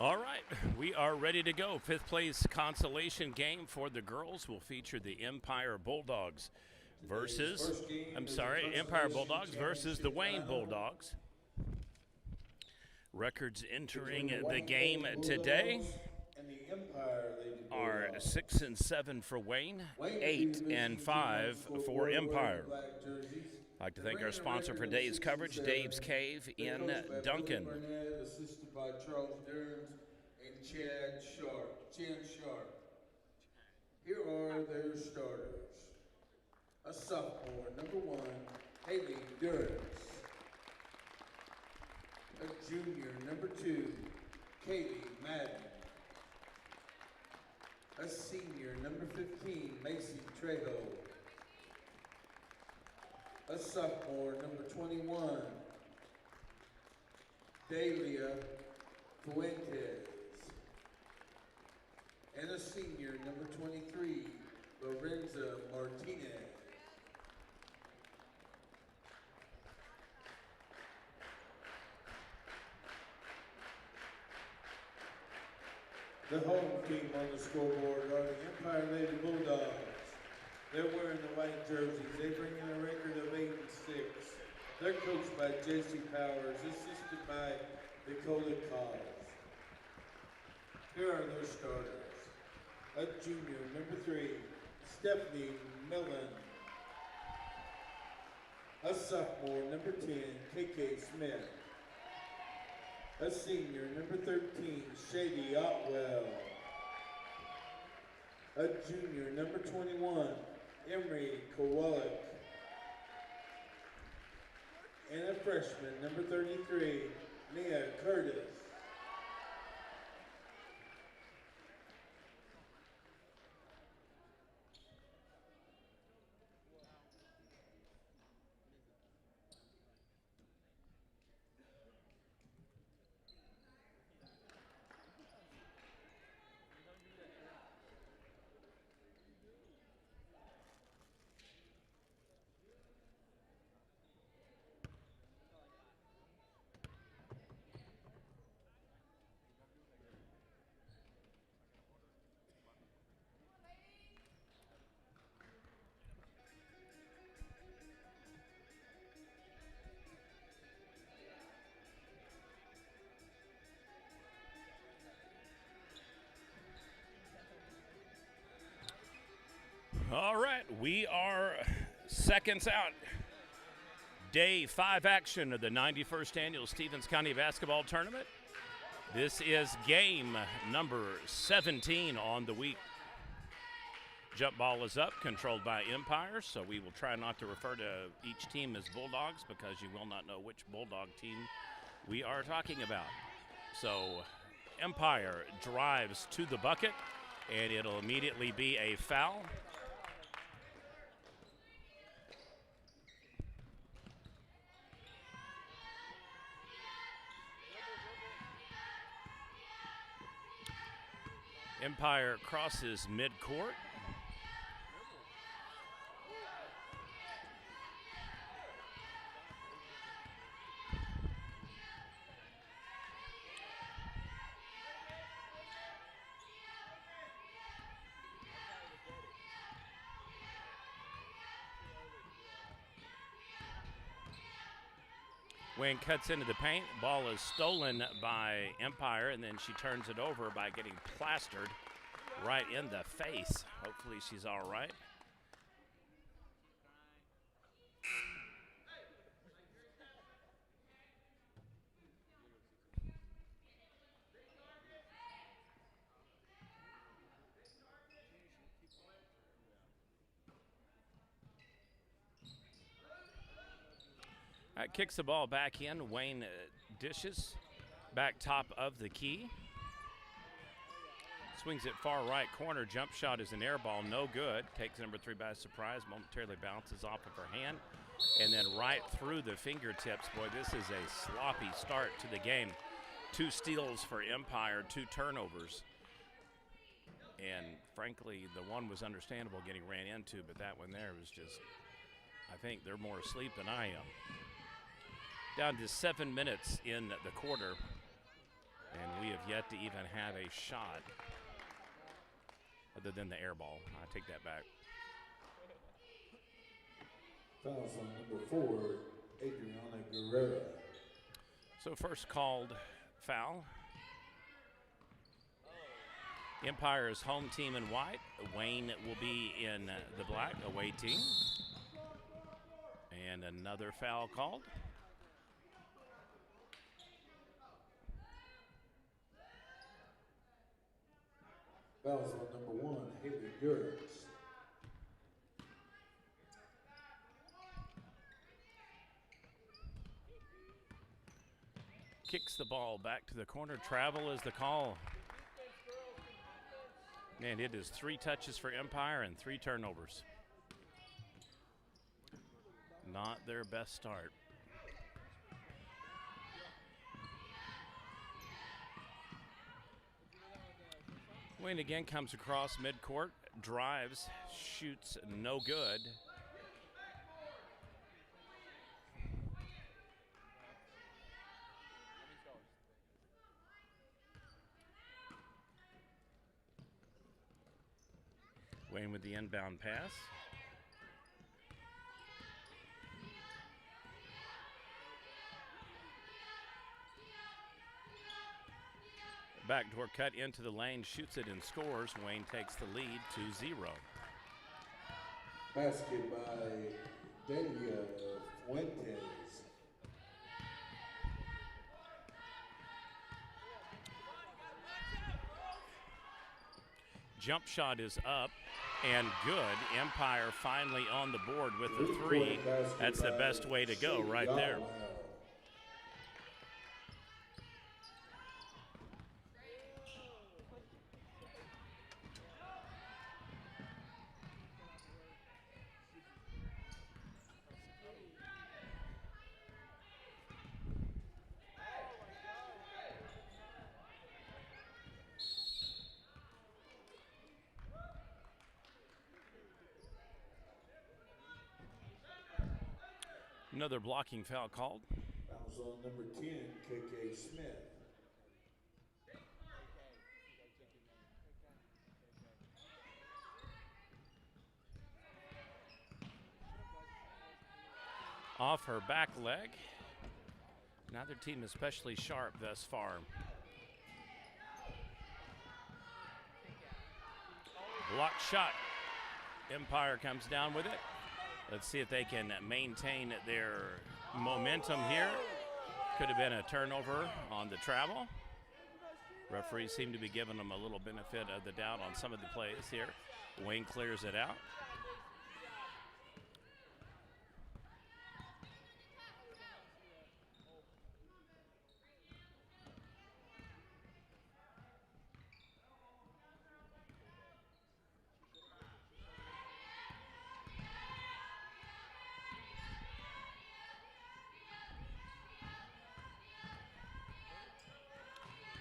All right, we are ready to go. Fifth place consolation game for the girls will feature the Empire Bulldogs versus, Empire Bulldogs versus the Wayne Bulldogs. Records entering the game today are 6 and 7 for Wayne, 8 and 5 for Empire. I'd like to thank our sponsor for today's coverage, Dave's Cave in Duncan. Assisted by Charles Durns and Chan Sharp. Here are their starters. A sophomore, number 1, Haley Durns. A junior, number 2, Katie Madden. A senior, number 15, Macy Trejo. A sophomore, number 21, Delia Fuentes. And a senior, number 23, Lorenza Martinez. The home team on the scoreboard are the Empire Lady Bulldogs. They're wearing the white jerseys. They bring in a record of 8 and 6. They're coached by J.C. Powers, assisted by Dakota Cause. Here are their starters. A junior, number 3, Stephanie Millen. A sophomore, number 10, KK Smith. A senior, number 13, Shady Otwell. A junior, number 21, Emery Kowalik. And a freshman, number 33, Mia Curtis. All right, we are seconds out. Day 5 action of the 91st Annual Stephens County Basketball Tournament. This is game number 17 on the week. Jump ball is up, controlled by Empire, so we will try not to refer to each team as Bulldogs because you will not know which Bulldog team we are talking about. So Empire drives to the bucket, and it'll immediately be a foul. Empire crosses midcourt. Wayne cuts into the paint. Ball is stolen by Empire, and then she turns it over by getting plastered right in the face. Hopefully she's all right. Kicks the ball back in. Wayne dishes back top of the key. Swings it far right corner. Jump shot is an air ball, no good. Takes number 3 by surprise. Momentarily bounces off of her hand. And then right through the fingertips. Boy, this is a sloppy start to the game. 2 steals for Empire, 2 turnovers. And frankly, the one was understandable getting ran into, but that one there was just, I think they're more asleep than I am. Down to 7 minutes in the quarter. And we have yet to even have a shot other than the air ball. I take that back. Fouls on number 4, Adriana Guerrera. So first called foul. Empire's home team in white. Wayne will be in the black, away team. And another foul called. Fouls on number 1, Haley Gertz. Kicks the ball back to the corner. Travel is the call. Man, it is 3 touches for Empire and 3 turnovers. Not their best start. Wayne again comes across midcourt, drives, shoots, no good. Wayne with the inbound pass. Backdoor cut into the lane, shoots it and scores. Wayne takes the lead 2-0. Basket by Delia Fuentes. Jump shot is up and good. Empire finally on the board with the 3. That's the best way to go right there. Another blocking foul called. Fouls on number 10, KK Smith. Off her back leg. Neither team especially sharp thus far. Block shot. Empire comes down with it. Let's see if they can maintain their momentum here. Could have been a turnover on the travel. Referees seem to be giving them a little benefit of the doubt on some of the plays here. Wayne clears it out.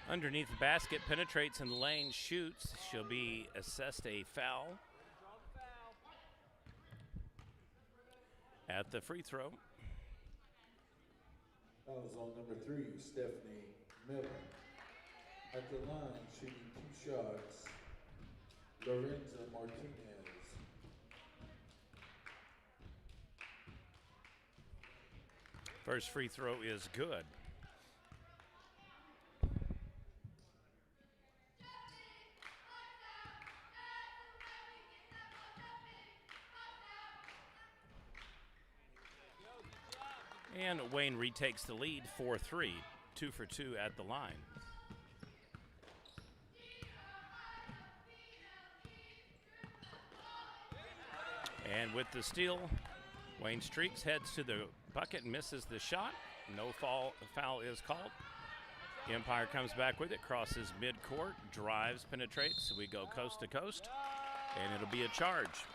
Underneath the basket, penetrates in the lane, shoots. She'll be assessed a foul at the free throw. Fouls on number 3, Stephanie Miller. At the line, shooting 2 shots, Lorenza Martinez. First free throw is good. And Wayne retakes the lead 4-3, 2 for 2 at the line. And with the steal, Wayne streaks, heads to the bucket, misses the shot. No foul is called. Empire comes back with it, crosses midcourt, drives, penetrates. So we go coast to coast, and it'll be a charge.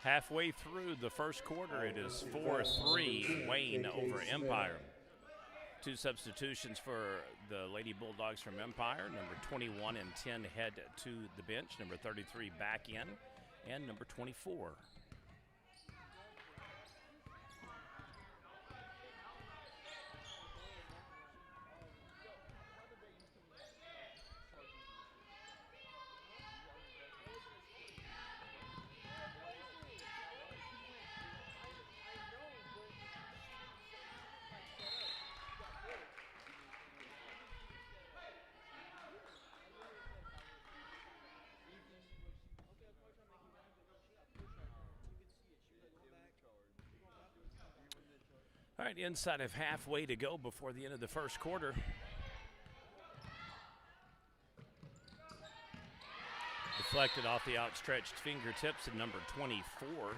Halfway through the first quarter, it is 4-3 Wayne over Empire. 2 substitutions for the Lady Bulldogs from Empire. Number 21 and 10 head to the bench. Number 33 back in, and number 24. All right, inside of halfway to go before the end of the first quarter. Deflected off the outstretched fingertips at number 24.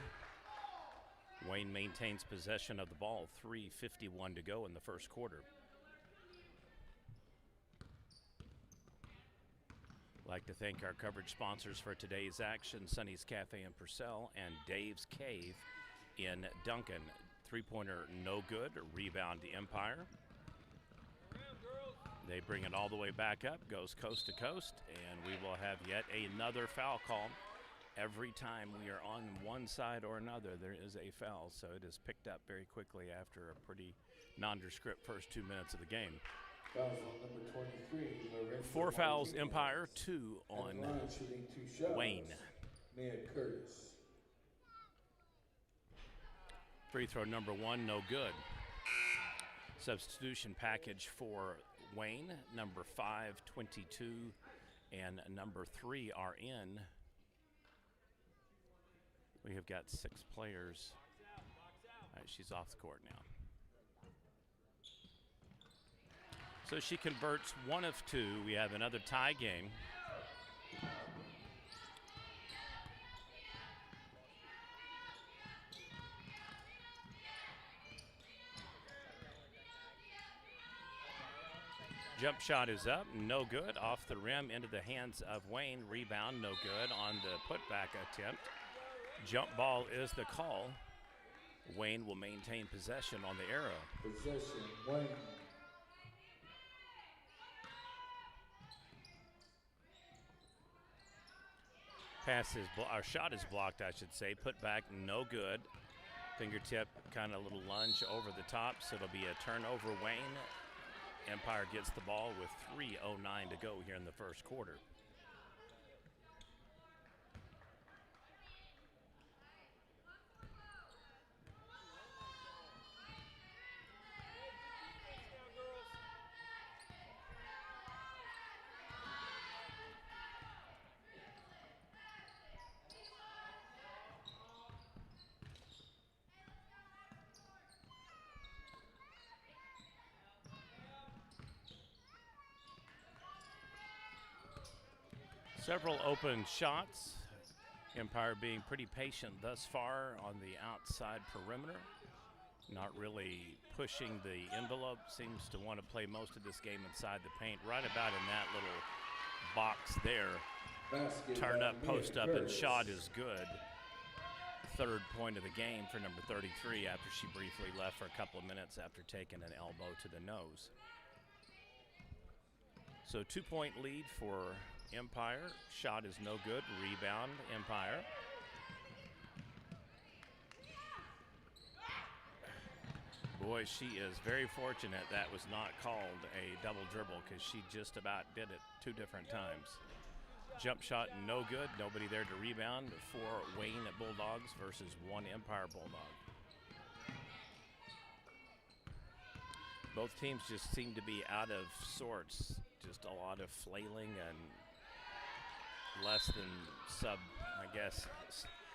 Wayne maintains possession of the ball, 3:51 to go in the first quarter. I'd like to thank our coverage sponsors for today's action, Sonny's Cafe in Purcell and Dave's Cave in Duncan. Three-pointer no good, rebound to Empire. They bring it all the way back up, goes coast to coast, and we will have yet another foul call. Every time we are on one side or another, there is a foul, so it is picked up very quickly after a pretty nondescript first 2 minutes of the game. Fouls on number 23. Lorenzo 4 fouls, Martinez. Empire, 2 on At the line shooting 2 shots. Wayne. Mia Curtis. Free throw number 1, no good. Substitution package for Wayne, number 5, 22, and number 3 are in. We have got 6 players. All right, she's off the court now. So she converts 1 of 2. We have another tie game. Jump shot is up, no good. Off the rim, into the hands of Wayne. Rebound, no good on the putback attempt. Jump ball is the call. Wayne will maintain possession on the arrow. Possession, Wayne. Our shot is blocked, I should say. Put back, no good. Fingertip, kind of little lunge over the top, so it'll be a turnover. Wayne. Empire gets the ball with 3:09 to go here in the first quarter. Several open shots. Empire being pretty patient thus far on the outside perimeter. Not really pushing the envelope. Seems to want to play most of this game inside the paint. Right about in that little box there. Basket Turn up, by post Mia up, and Curtis. shot is good. Third point of the game for number 33 after she briefly left for a couple of minutes after taking an elbow to the nose. So 2-point lead for Empire. Shot is no good. Rebound, Empire. Boy, she is very fortunate that was not called a double dribble because she just about did it 2 different times. Jump shot, no good. Nobody there to rebound for Wayne Bulldogs versus 1 Empire Bulldog. Both teams just seem to be out of sorts. Just a lot of flailing and less than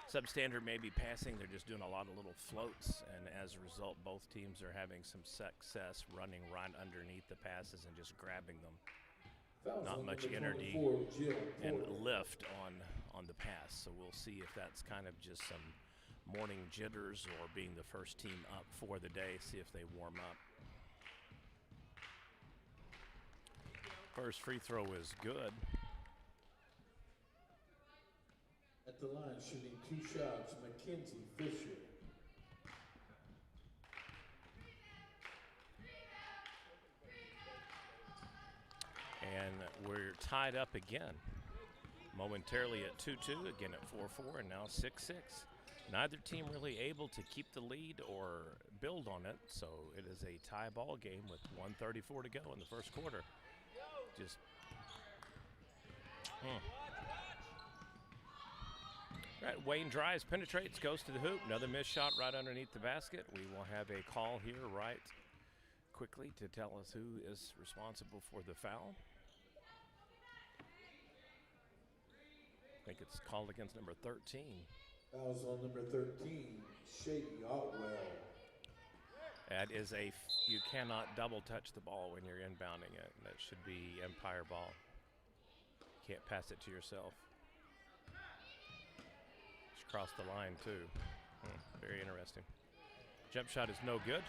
substandard maybe passing. They're just doing a lot of little floats, and as a result, both teams are having some success running right underneath the passes and just grabbing them. Fouls Not on much number energy 24, Jill and Porter. lift on the pass. So we'll see if that's kind of just some morning jitters or being the first team up for the day, see if they warm up. First free throw is good. At the line shooting 2 shots, Mackenzie Fisher. And we're tied up again. Momentarily at 2-2, again at 4-4, and now 6-6. Neither team really able to keep the lead or build on it, so it is a tie ball game with 1:34 to go in the first quarter. Just Right, Wayne drives, penetrates, goes to the hoop. Another missed shot right underneath the basket. We will have a call here right quickly to tell us who is responsible for the foul. I think it's called against number 13. Fouls on number 13, Shady Otwell. That is you cannot double touch the ball when you're inbounding it. That should be Empire ball. Can't pass it to yourself. Just cross the line too. Very interesting. Jump shot is no good.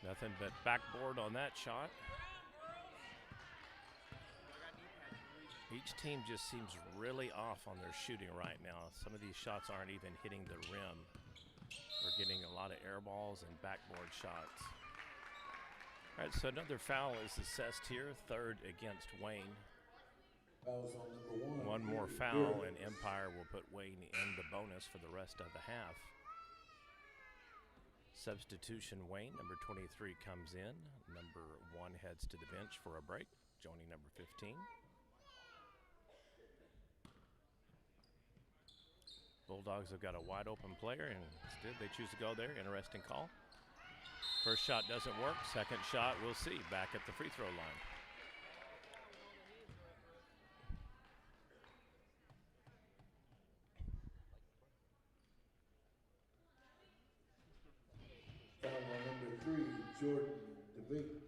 Nothing but backboard on that shot. Each team just seems really off on their shooting right now. Some of these shots aren't even hitting the rim. We're getting a lot of air balls and backboard shots. All right, so another foul is assessed here, third against Wayne. Fouls on number 1. One more foul, and Empire will put Wayne in the bonus for the rest of the half. Substitution Wayne, number 23, comes in. Number 1 heads to the bench for a break, joining number 15. Bulldogs have got a wide open player, and instead they choose to go there. Interesting call. First shot doesn't work. Second shot, we'll see. Back at the free throw line. Foul on number 3, Jordan DeBates.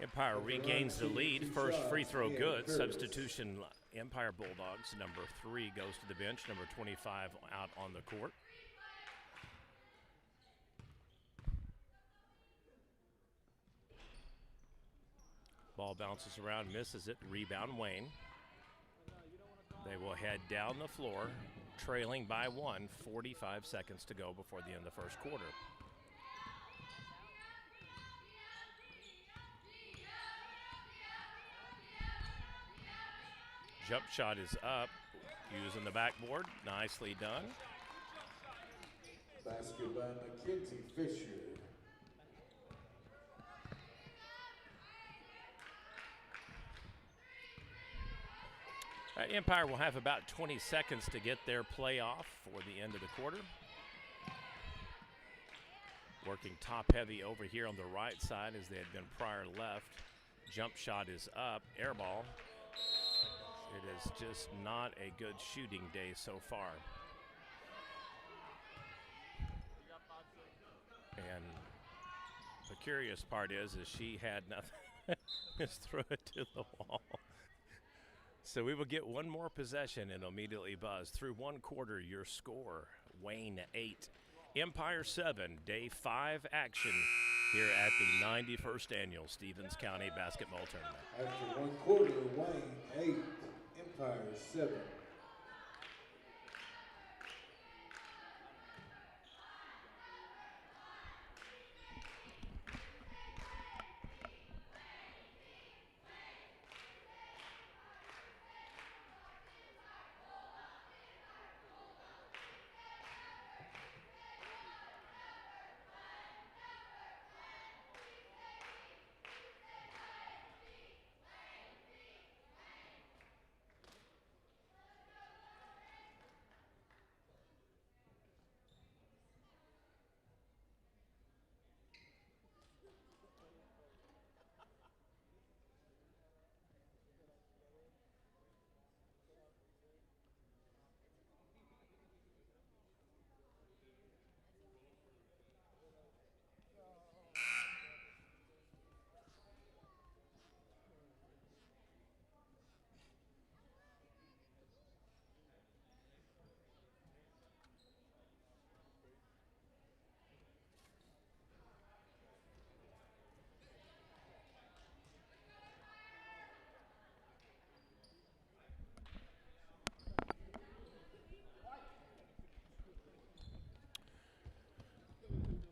Empire regains the lead. First free throw good. Substitution Empire Bulldogs. Number 3 goes to the bench. Number 25 out on the court. Ball bounces around, misses it. Rebound Wayne. They will head down the floor, trailing by 1. 45 seconds to go before the end of the first quarter. Jump shot is up, using the backboard. Nicely done. Basket by Mackenzie Fisher. Empire will have about 20 seconds to get their play off for the end of the quarter. Working top heavy over here on the right side as they had been prior left. Jump shot is up, air ball. It is just not a good shooting day so far. And the curious part is she had nothing. Just throw it to the wall. So we will get one more possession and immediately buzz. Through one quarter, your score, Wayne 8, Empire 7, day 5 action here at the 91st Annual Stevens County Basketball Tournament. After one quarter, Wayne 8, Empire 7.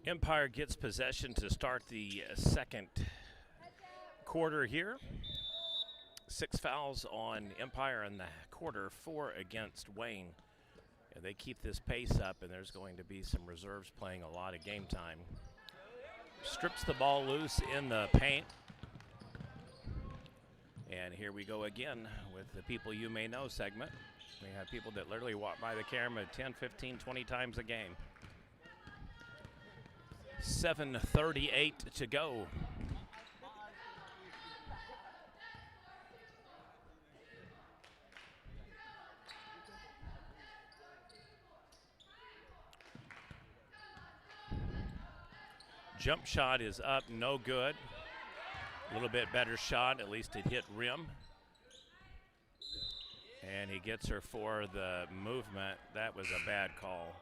Empire gets possession to start the second quarter here. 6 fouls on Empire in the quarter, 4 against Wayne. And they keep this pace up, and there's going to be some reserves playing a lot of game time. Strips the ball loose in the paint. And here we go again with the People You May Know segment. We have people that literally walk by the camera 10, 15, 20 times a game. 7:38 to go. Jump shot is up, no good. A little bit better shot, at least it hit rim. And he gets her for the movement. That was a bad call.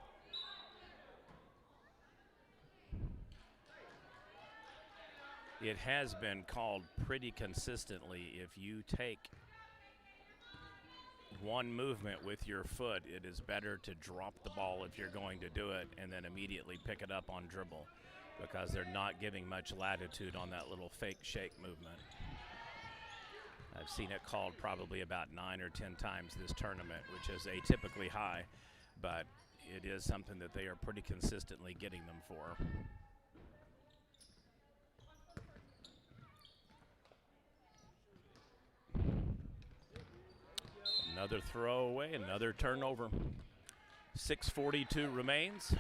It has been called pretty consistently. If you take one movement with your foot, it is better to drop the ball if you're going to do it and then immediately pick it up on dribble, because they're not giving much latitude on that little fake shake movement. I've seen it called probably about 9 or 10 times this tournament, which is atypically high, but it is something that they are pretty consistently getting them for. Another throwaway, another turnover. 6:42 remains.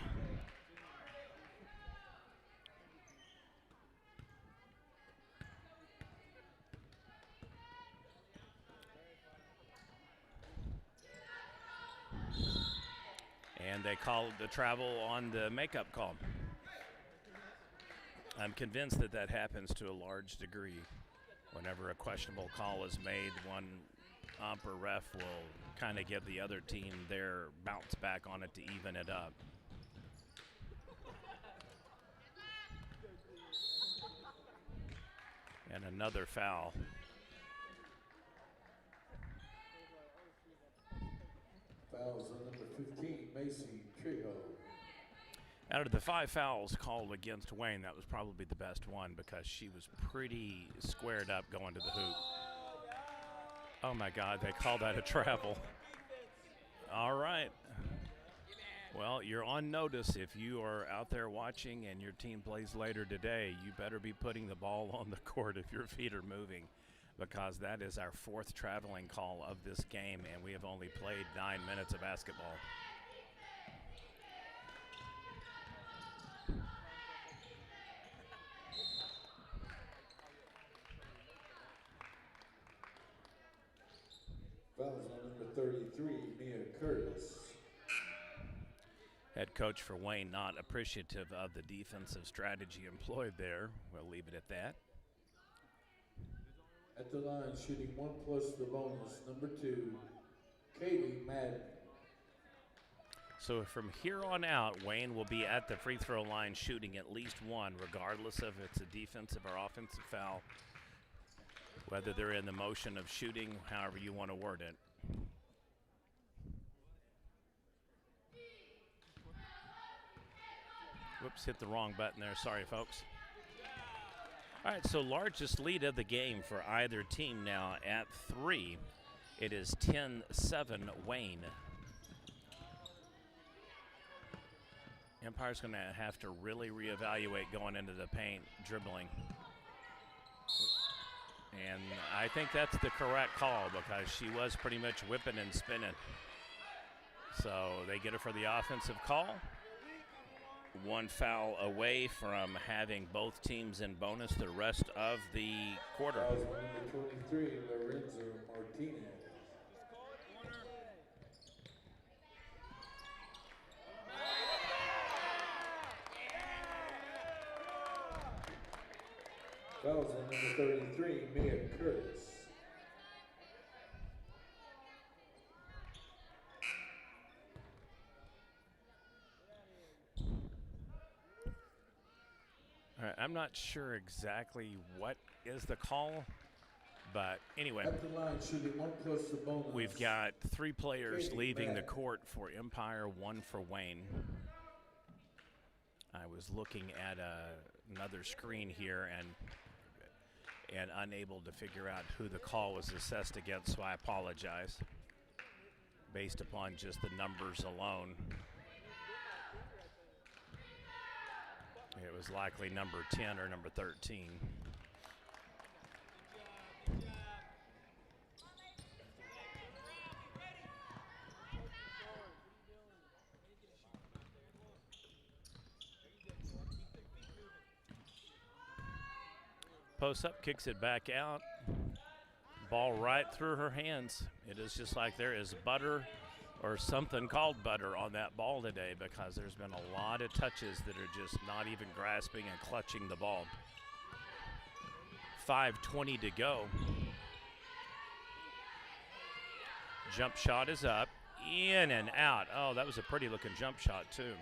And they called the travel on the makeup call. I'm convinced that that happens to a large degree. Whenever a questionable call is made, one ump or ref will kind of give the other team their bounce back on it to even it up. And another foul. Fouls on number 15, Macy Trigo. Out of the 5 fouls called against Wayne, that was probably the best one because she was pretty squared up going to the hoop. Oh my God, they call that a travel. All right. Well, you're on notice. If you are out there watching and your team plays later today, you better be putting the ball on the court if your feet are moving, because that is our 4th traveling call of this game, and we have only played 9 minutes of basketball. Fouls on number 33, Mia Curtis. Head coach for Wayne not appreciative of the defensive strategy employed there. We'll leave it at that. At the line, shooting 1 plus the bonus, number 2, Katie Madden. So from here on out, Wayne will be at the free throw line shooting at least 1, regardless of if it's a defensive or offensive foul, whether they're in the motion of shooting, however you want to word it. Whoops, hit the wrong button there. Sorry, folks. All right, so largest lead of the game for either team now at 3. It is 10-7 Wayne. Empire's going to have to really reevaluate going into the paint, dribbling. And I think that's the correct call because she was pretty much whipping and spinning. So they get her for the offensive call. 1 foul away from having both teams in bonus the rest of the quarter. Fouls on number 23, Lorenzo Martinez. Fouls on number 33, Mia Curtis. All right, I'm not sure exactly what is the call, but anyway, At the line, shooting 1 plus the bonus. we've got 3 players Katie leaving the Madden. court for Empire, 1 for Wayne. I was looking at another screen here and unable to figure out who the call was assessed against, so I apologize. Based upon just the numbers alone, it was likely number 10 or number 13. Posts up, kicks it back out. Ball right through her hands. It is just like there is butter or something called butter on that ball today, because there's been a lot of touches that are just not even grasping and clutching the ball. 5:20 to go. Jump shot is up, in and out. Oh, that was a pretty looking jump shot too.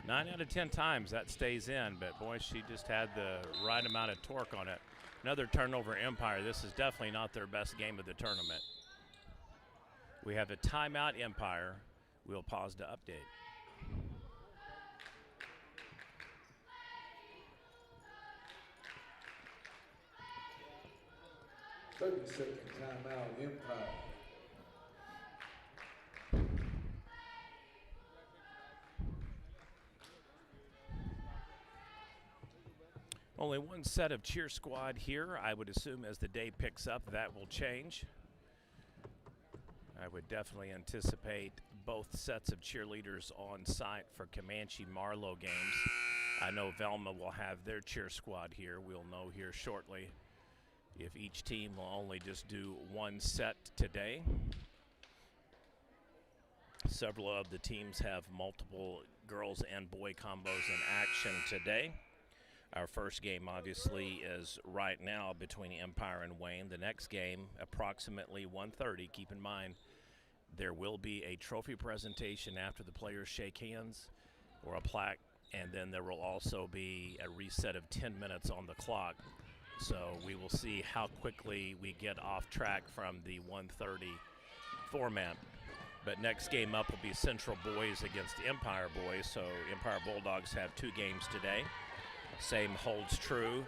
Nine out of 10 times that stays in, but boy, she just had the right amount of torque on it. Another turnover, Empire. This is definitely not their best game of the tournament. We have a timeout, Empire. We'll pause to update. 30-second timeout, Empire. Only one set of cheer squad here. I would assume as the day picks up, that will change. I would definitely anticipate both sets of cheerleaders on site for Comanche Marlowe games. I know Velma will have their cheer squad here. We'll know here shortly if each team will only just do one set today. Several of the teams have multiple girls and boy combos in action today. Our first game obviously is right now between Empire and Wayne. The next game, approximately 1:30. Keep in mind, there will be a trophy presentation after the players shake hands, or a plaque, and then there will also be a reset of 10 minutes on the clock. So we will see how quickly we get off track from the 1:30 format. But next game up will be Central Boys against Empire Boys. So Empire Bulldogs have two games today. Same holds true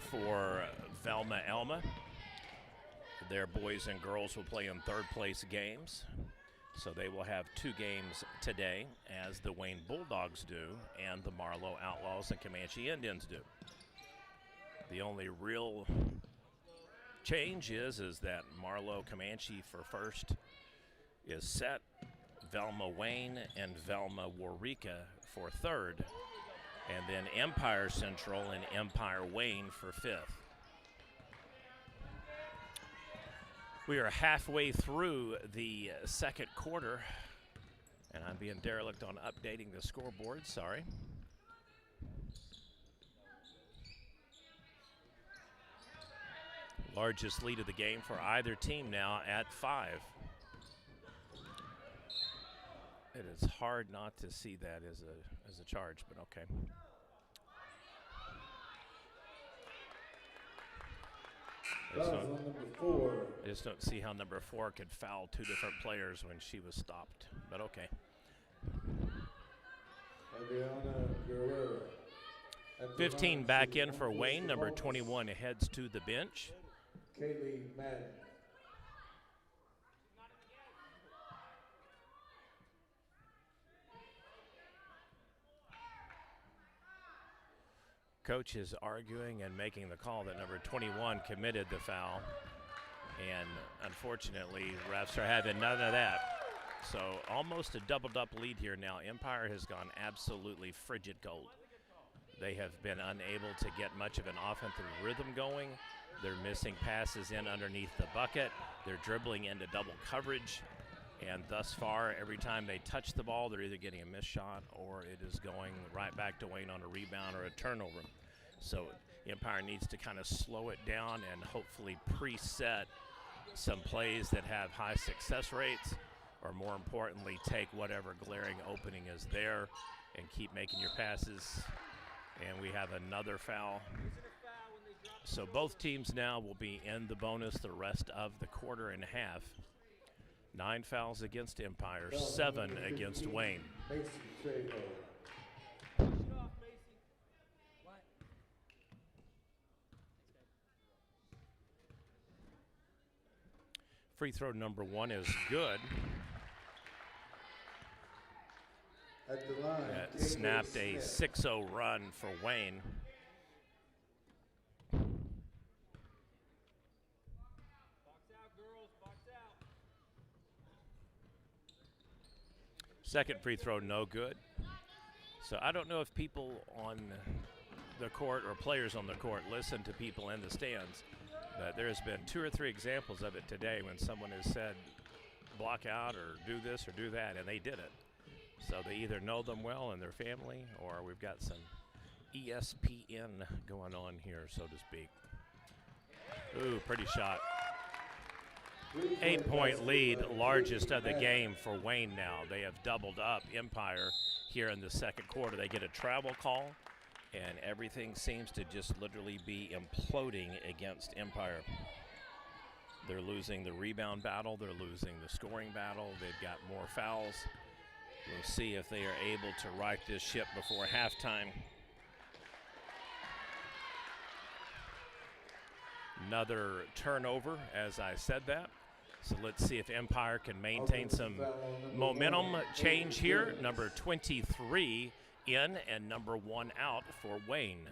for Velma Elma. Their boys and girls will play in third place games. So they will have two games today, as the Wayne Bulldogs do and the Marlowe Outlaws and Comanche Indians do. The only real change is that Marlowe Comanche for first is set, Velma Wayne and Velma Warrika for third, and then Empire Central and Empire Wayne for fifth. We are halfway through the second quarter, and I'm being derelict on updating the scoreboard, sorry. Largest lead of the game for either team now at 5. It is hard not to see that as a charge, but okay. I just don't see how number 4 could foul two different players when she was stopped, but okay. 15 back in for Wayne. Number 21 heads to the bench. Kaylee Madden. Coach is arguing and making the call that number 21 committed the foul. And unfortunately, refs are having none of that. So almost a doubled-up lead here now. Empire has gone absolutely frigid cold. They have been unable to get much of an offensive rhythm going. They're missing passes in underneath the bucket. They're dribbling into double coverage. And thus far, every time they touch the ball, they're either getting a missed shot or it is going right back to Wayne on a rebound or a turnover. So Empire needs to kind of slow it down and hopefully preset some plays that have high success rates, or more importantly, take whatever glaring opening is there and keep making your passes. And we have another foul. So both teams now will be in the bonus the rest of the quarter and a half. 9 fouls against Empire, 7 against Wayne. Free throw number 1 is good. At the line, that snapped a 6-0 run for Wayne. Second free throw, no good. So I don't know if people on the court or players on the court listen to people in the stands, But there's been 2 or 3 examples of it today when someone has said block out or do this or do that, and they did it. So they either know them well and their family, or we've got some ESPN going on here, so to speak. Ooh, pretty shot. 8-point lead, largest of the game for Wayne now. They have doubled up Empire here in the second quarter. They get a travel call, and everything seems to just literally be imploding against Empire. They're losing the rebound battle. They're losing the scoring battle. They've got more fouls. We'll see if they are able to right this ship before halftime. Another turnover as I said that. So let's see if Empire can maintain some momentum change here. Number 23 in and number 1 out for Wayne.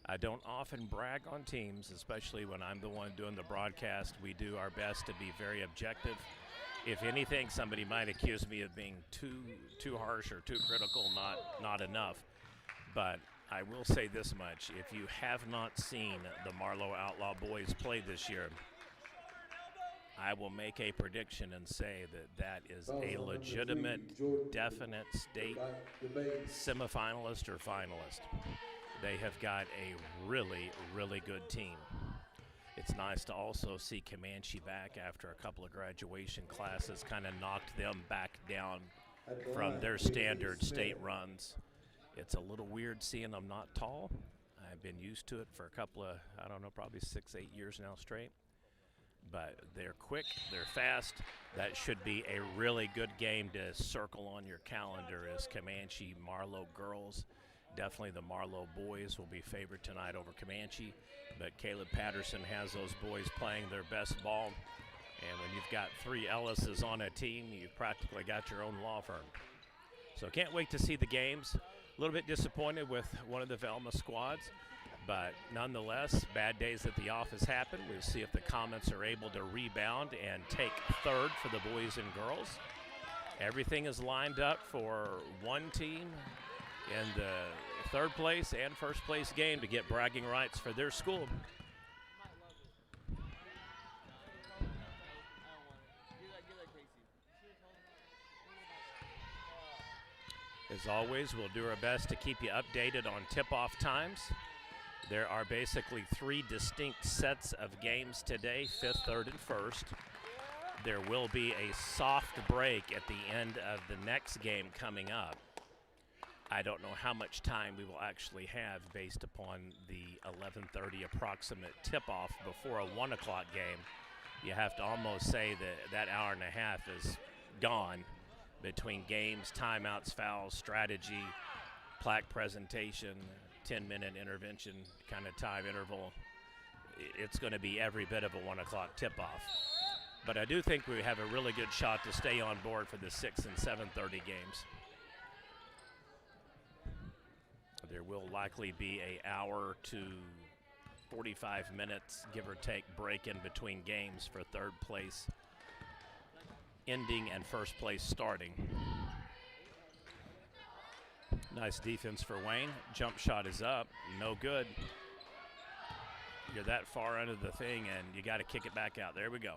I don't often brag on teams, especially when I'm the one doing the broadcast. We do our best to be very objective. If anything, somebody might accuse me of being too harsh or too critical, not enough. But I will say this much. If you have not seen the Marlowe Outlaw boys play this year, I will make a prediction and say that is a legitimate, definite state semifinalist or finalist. They have got a really, really good team. It's nice to also see Comanche back after a couple of graduation classes kind of knocked them back down from their standard state runs. It's a little weird seeing them not tall. I've been used to it for a couple of, I don't know, probably 6-8 years now straight. But they're quick, they're fast. That should be a really good game to circle on your calendar as Comanche Marlowe girls. Definitely the Marlowe boys will be favored tonight over Comanche, but Caleb Patterson has those boys playing their best ball. And when you've got 3 Ellises on a team, you've practically got your own law firm. So can't wait to see the games. A little bit disappointed with one of the Velma squads, but nonetheless, bad days at the office happen. We'll see if the Comets are able to rebound and take third for the boys and girls. Everything is lined up for one team in the third place and first place game to get bragging rights for their school. As always, we'll do our best to keep you updated on tip-off times. There are basically 3 distinct sets of games today, 5th, 3rd, and 1st. There will be a soft break at the end of the next game coming up. I don't know how much time we will actually have based upon the 11:30 approximate tip-off before a 1 o'clock game. You have to almost say that hour and a half is gone between games, timeouts, fouls, strategy, plaque presentation, 10-minute intervention kind of time interval. It's going to be every bit of a 1 o'clock tip-off. But I do think we have a really good shot to stay on board for the 6 and 7:30 games. There will likely be an hour to 45 minutes, give or take, break in between games for third place ending and first place starting. Nice defense for Wayne. Jump shot is up, no good. You're that far under the thing and you got to kick it back out. There we go.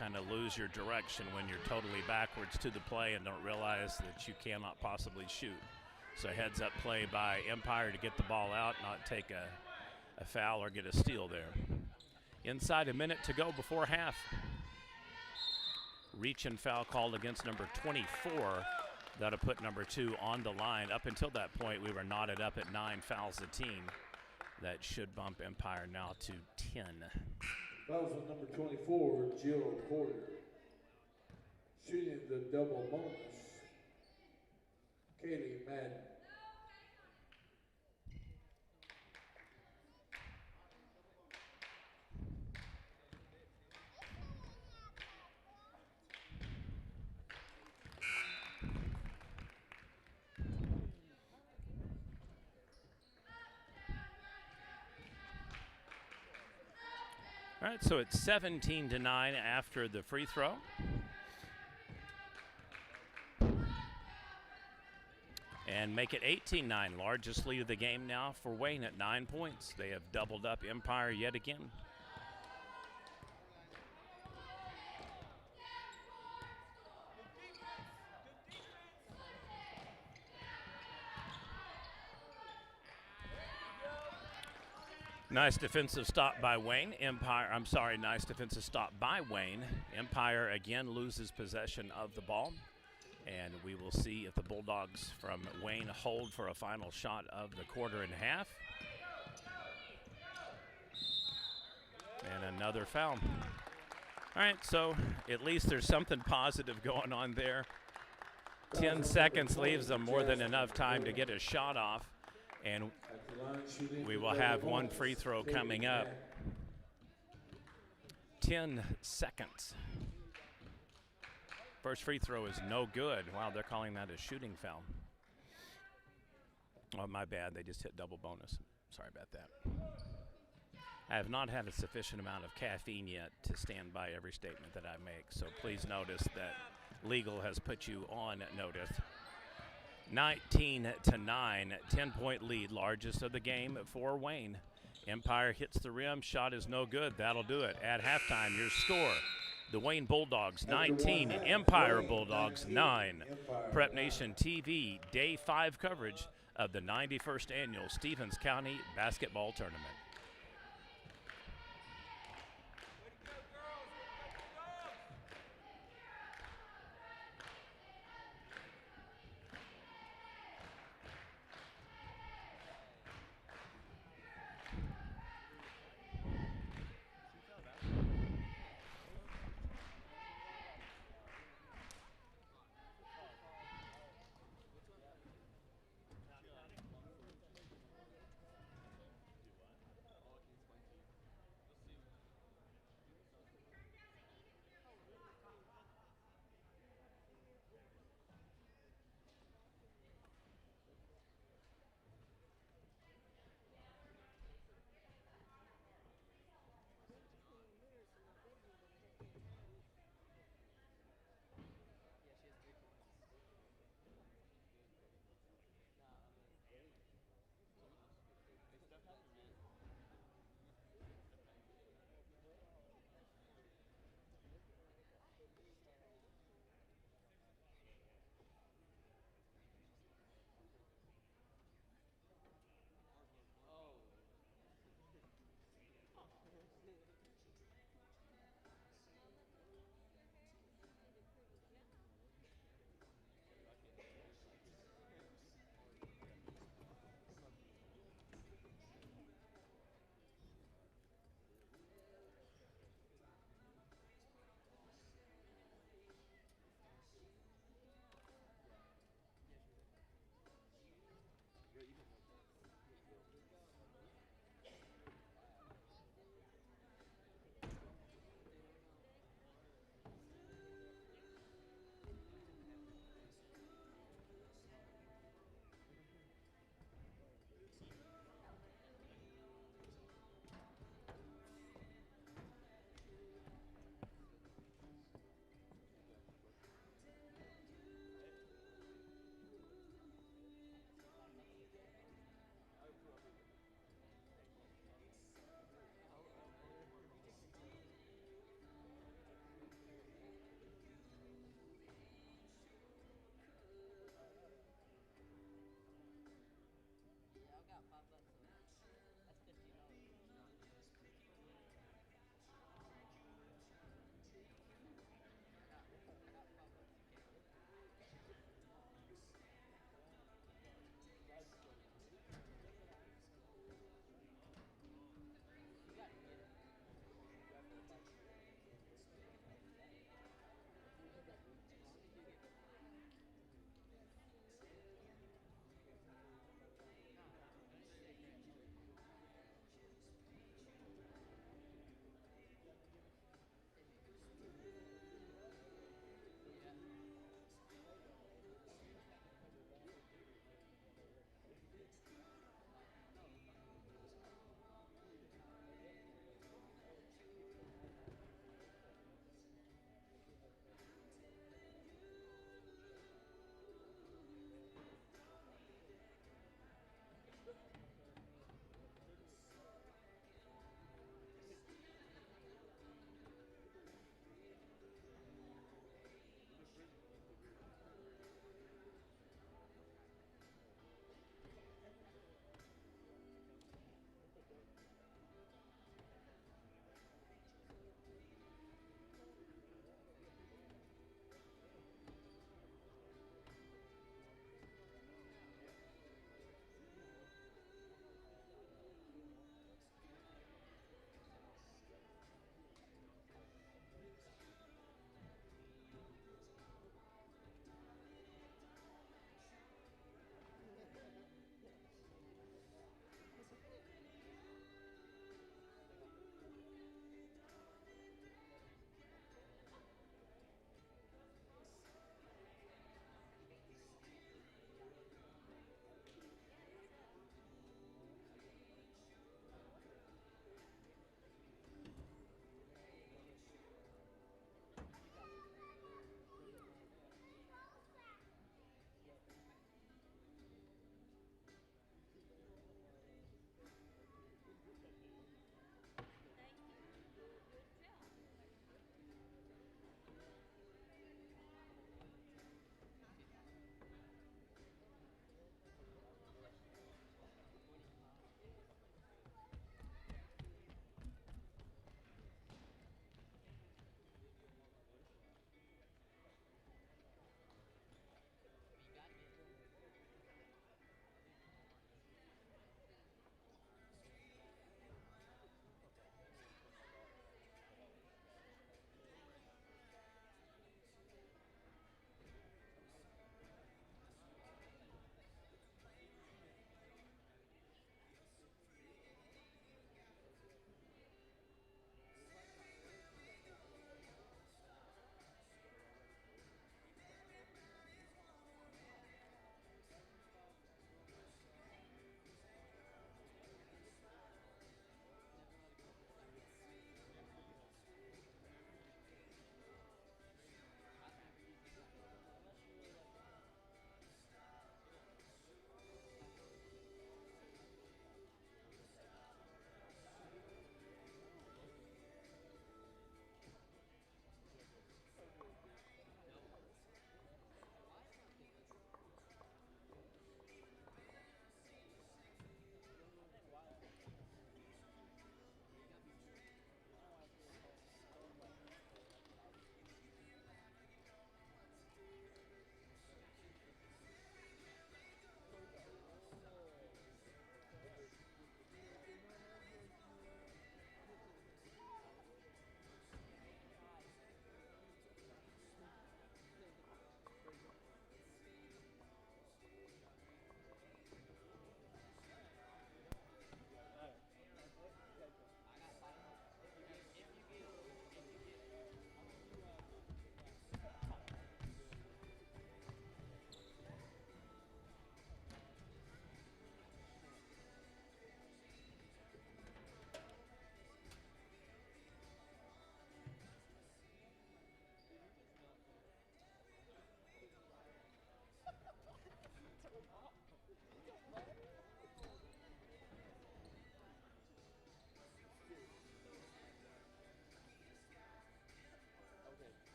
Kind of lose your direction when you're totally backwards to the play and don't realize that you cannot possibly shoot. So heads up play by Empire to get the ball out, not take a foul or get a steal there. Inside a minute to go before half. Reach and foul called against number 24. That'll put number 2 on the line. Up until that point, we were knotted up at 9 fouls a team. That should bump Empire now to 10. Fouls on number 24, Jill Porter. Shooting the double bonus, Kaylee Madden. All right, so it's 17-9 after the free throw. and make it 18-9. Largest lead of the game now for Wayne at 9 points. They have doubled up Empire yet again. Nice defensive stop by Wayne. Nice defensive stop by Wayne. Empire again loses possession of the ball. And we will see if the Bulldogs from Wayne hold for a final shot of the quarter and a half. And another foul. All right, so at least there's something positive going on there. 10 seconds leaves them more than enough time to get a shot off. And we will have one free throw coming up. 10 seconds. First free throw is no good. Wow, they're calling that a shooting foul. Oh, my bad. They just hit double bonus. Sorry about that. I have not had a sufficient amount of caffeine yet to stand by every statement that I make, so please notice that legal has put you on notice. 19-9, 10-point lead, largest of the game for Wayne. Empire hits the rim, shot is no good. That'll do it. At halftime, your score: the Wayne Bulldogs 19, Empire Bulldogs 9. Prep Nation TV, Day 5 coverage of the 91st Annual Stephens County Basketball Tournament.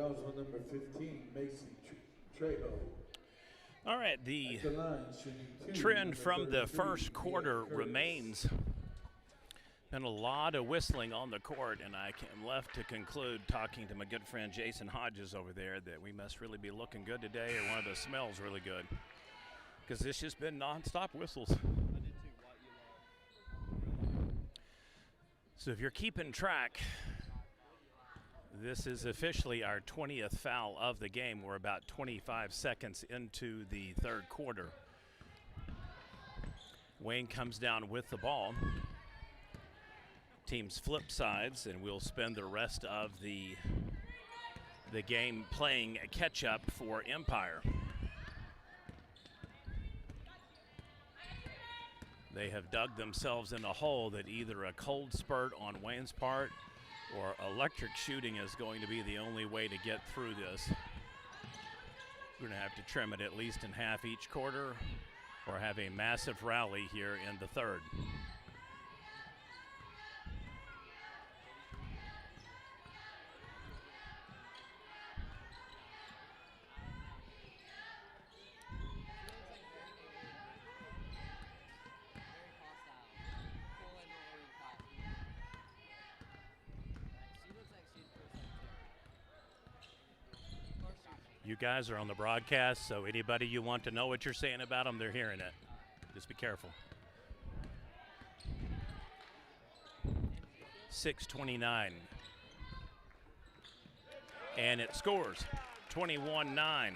also number 15, Macy Trejo. All right, the At the line, shooting 2, trend number from the 33, first quarter Curtis. remains. Been a lot of whistling on the court, and I am left to conclude, talking to my good friend Jason Hodges over there, that we must really be looking good today, or one of the smells really good, because it's just been nonstop whistles. So if you're keeping track, this is officially our 20th foul of the game. We're about 25 seconds into the third quarter. Wayne comes down with the ball. Teams flip sides, and we'll spend the rest of the game playing catch-up for Empire. They have dug themselves in a hole that either a cold spurt on Wayne's part or electric shooting is going to be the only way to get through this. We're going to have to trim it at least in half each quarter or have a massive rally here in the third. You guys are on the broadcast, so anybody you want to know what you're saying about them, they're hearing it. Just be careful. 6:29. And it scores 21-9.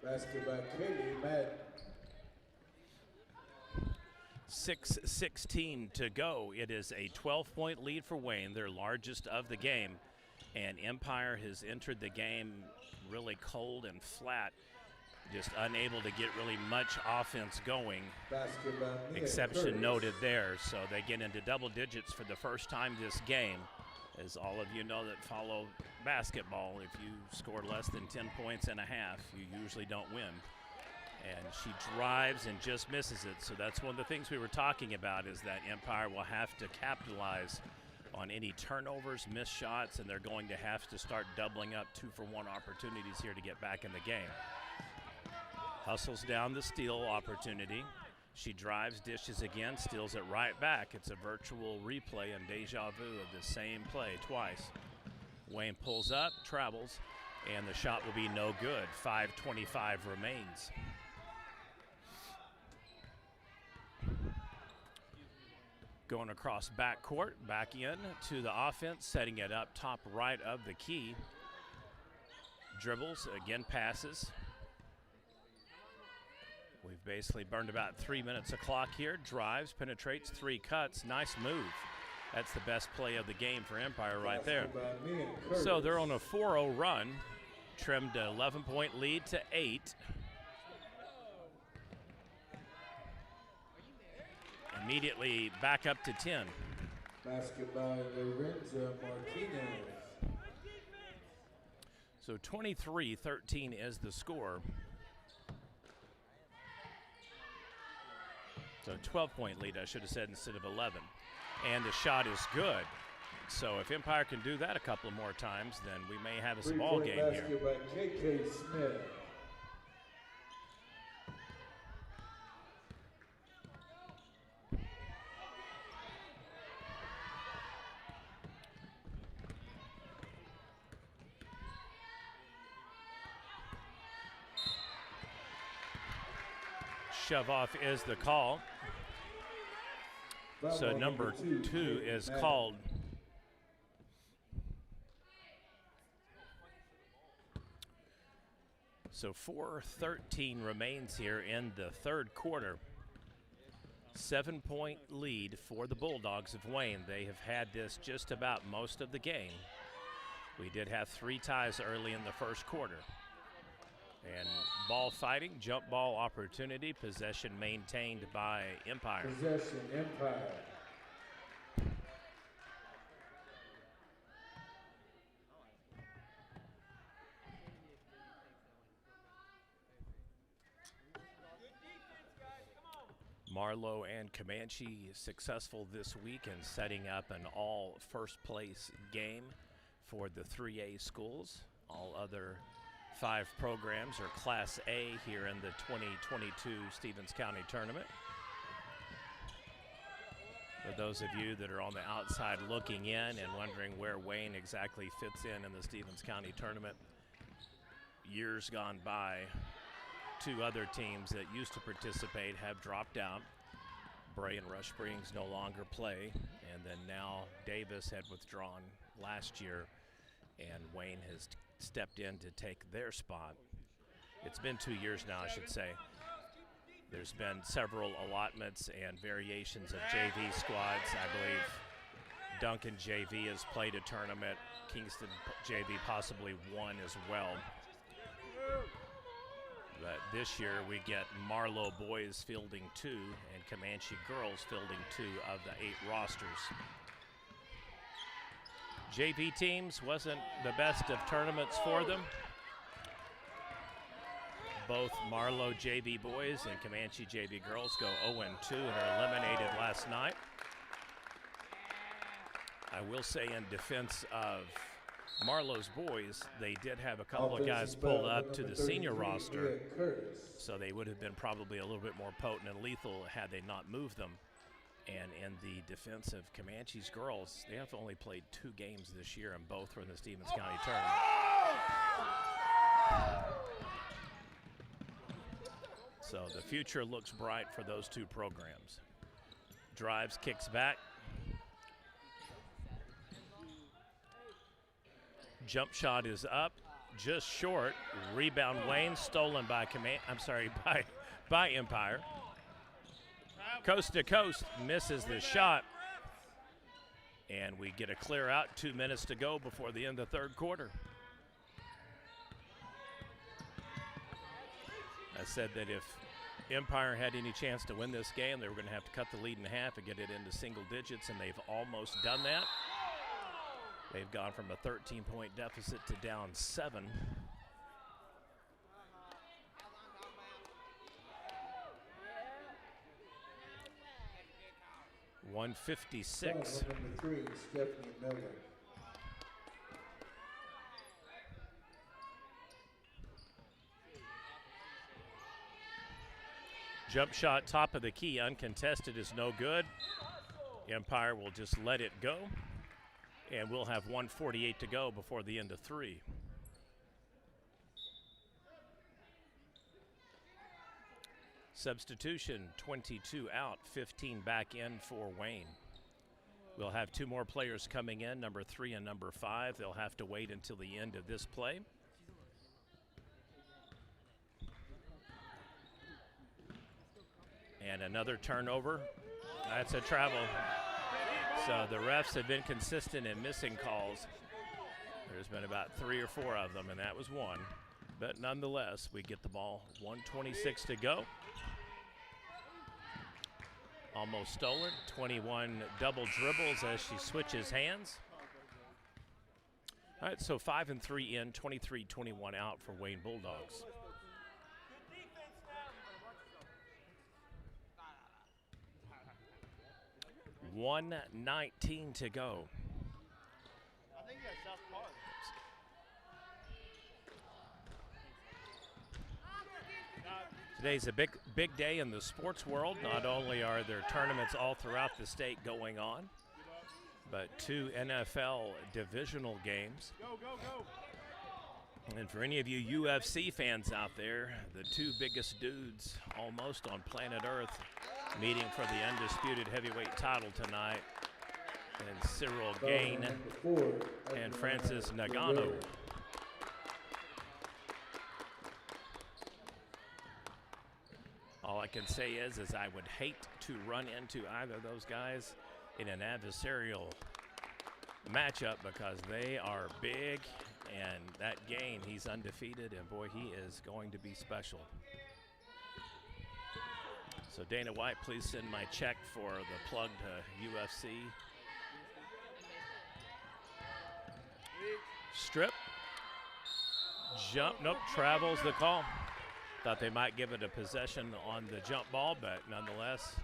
Basket by Katie Madden. 6:16 to go. It is a 12-point lead for Wayne, their largest of the game. And Empire has entered the game really cold and flat, just unable to get really much offense going. Exception noted there. So they get into double digits for the first time this game. As all of you know that follow basketball, if you score less than 10 points and a half, you usually don't win. And she drives and just misses it. So that's one of the things we were talking about, is that Empire will have to capitalize on any turnovers, missed shots, and they're going to have to start doubling up 2-for-1 opportunities here to get back in the game. Hustles down the steal opportunity. She drives, dishes again, steals it right back. It's a virtual replay and deja vu of the same play twice. Wayne pulls up, travels, and the shot will be no good. 5:25 remains. Going across backcourt, back in to the offense, setting it up top right of the key. Dribbles, again passes. We've basically burned about 3 minutes of clock here. Drives, penetrates, 3 cuts. Nice move. That's the best play of the game for Empire right there. So they're on a 4-0 run. Trimmed an 11-point lead to 8. Immediately back up to 10. Basket by Lorenza Martinez. So 23-13 is the score. So 12-point lead, I should have said, instead of 11. And the shot is good. So if Empire can do that a couple more times, then we may have a ball game here. Basket by KK Smith. Shove off is the call. So number 2 is called. So 4:13 remains here in the third quarter. 7-point lead for the Bulldogs of Wayne. They have had this just about most of the game. We did have 3 ties early in the first quarter. And ball fighting, jump ball opportunity, possession maintained by Empire. Possession, Empire. Marlowe and Comanche successful this week in setting up an all first place game for the 3A schools. All other 5 programs are Class A here in the 2022 Stephens County Tournament. For those of you that are on the outside looking in and wondering where Wayne exactly fits in the Stephens County Tournament, years gone by, 2 other teams that used to participate have dropped out. Bray and Rush Springs no longer play, and then now Davis had withdrawn last year, and Wayne has stepped in to take their spot. It's been 2 years now, I should say. There's been several allotments and variations of JV squads. I believe Duncan JV has played a tournament. Kingston JV possibly won as well. But this year we get Marlowe boys fielding 2 and Comanche girls fielding 2 of the 8 rosters. JV teams wasn't the best of tournaments for them. Both Marlowe JV boys and Comanche JV girls go 0-2 and are eliminated last night. I will say in defense of Marlowe's boys, they did have a couple of guys pulled up to the senior roster, so they would have been probably a little bit more potent and lethal had they not moved them. And in the defense of Comanche's girls, they have only played 2 games this year, and both were in the Stephens County Tournament. So the future looks bright for those 2 programs. Drives, kicks back. Jump shot is up, just short. Rebound Wayne, stolen by by Empire. Coast to coast, misses the shot. And we get a clear out, 2 minutes to go before the end of the 3rd quarter. I said that if Empire had any chance to win this game, they were going to have to cut the lead in half and get it into single digits, and they've almost done that. They've gone from a 13-point deficit to down 7. .156. Number 3, Stephanie Miller. Jump shot, top of the key, uncontested, is no good. Empire will just let it go. And we'll have 1:48 to go before the end of 3. Substitution, 22 out, 15 back in for Wayne. We'll have 2 more players coming in, number 3 and number 5. They'll have to wait until the end of this play. And another turnover. That's a travel. So the refs have been consistent in missing calls. There's been about 3 or 4 of them, and that was 1. But nonetheless, we get the ball. 1:26 to go. Almost stolen. 21 double dribbles as she switches hands. All right, so 5 and 3 in, 23-21 out for Wayne Bulldogs. $1:19 to go. Today's a big day in the sports world. Not only are there tournaments all throughout the state going on, but 2 NFL divisional games. And for any of you UFC fans out there, the 2 biggest dudes almost on planet Earth meeting for the undisputed heavyweight title tonight, and Cyril Gain and Francis Ngannou. All I can say is I would hate to run into either of those guys in an adversarial matchup because they are big, and that Gain, he's undefeated, and boy, he is going to be special. So Dana White, please send my check for the plug to UFC. Strip. Jump, nope, travels the call. Thought they might give it a possession on the jump ball, but nonetheless,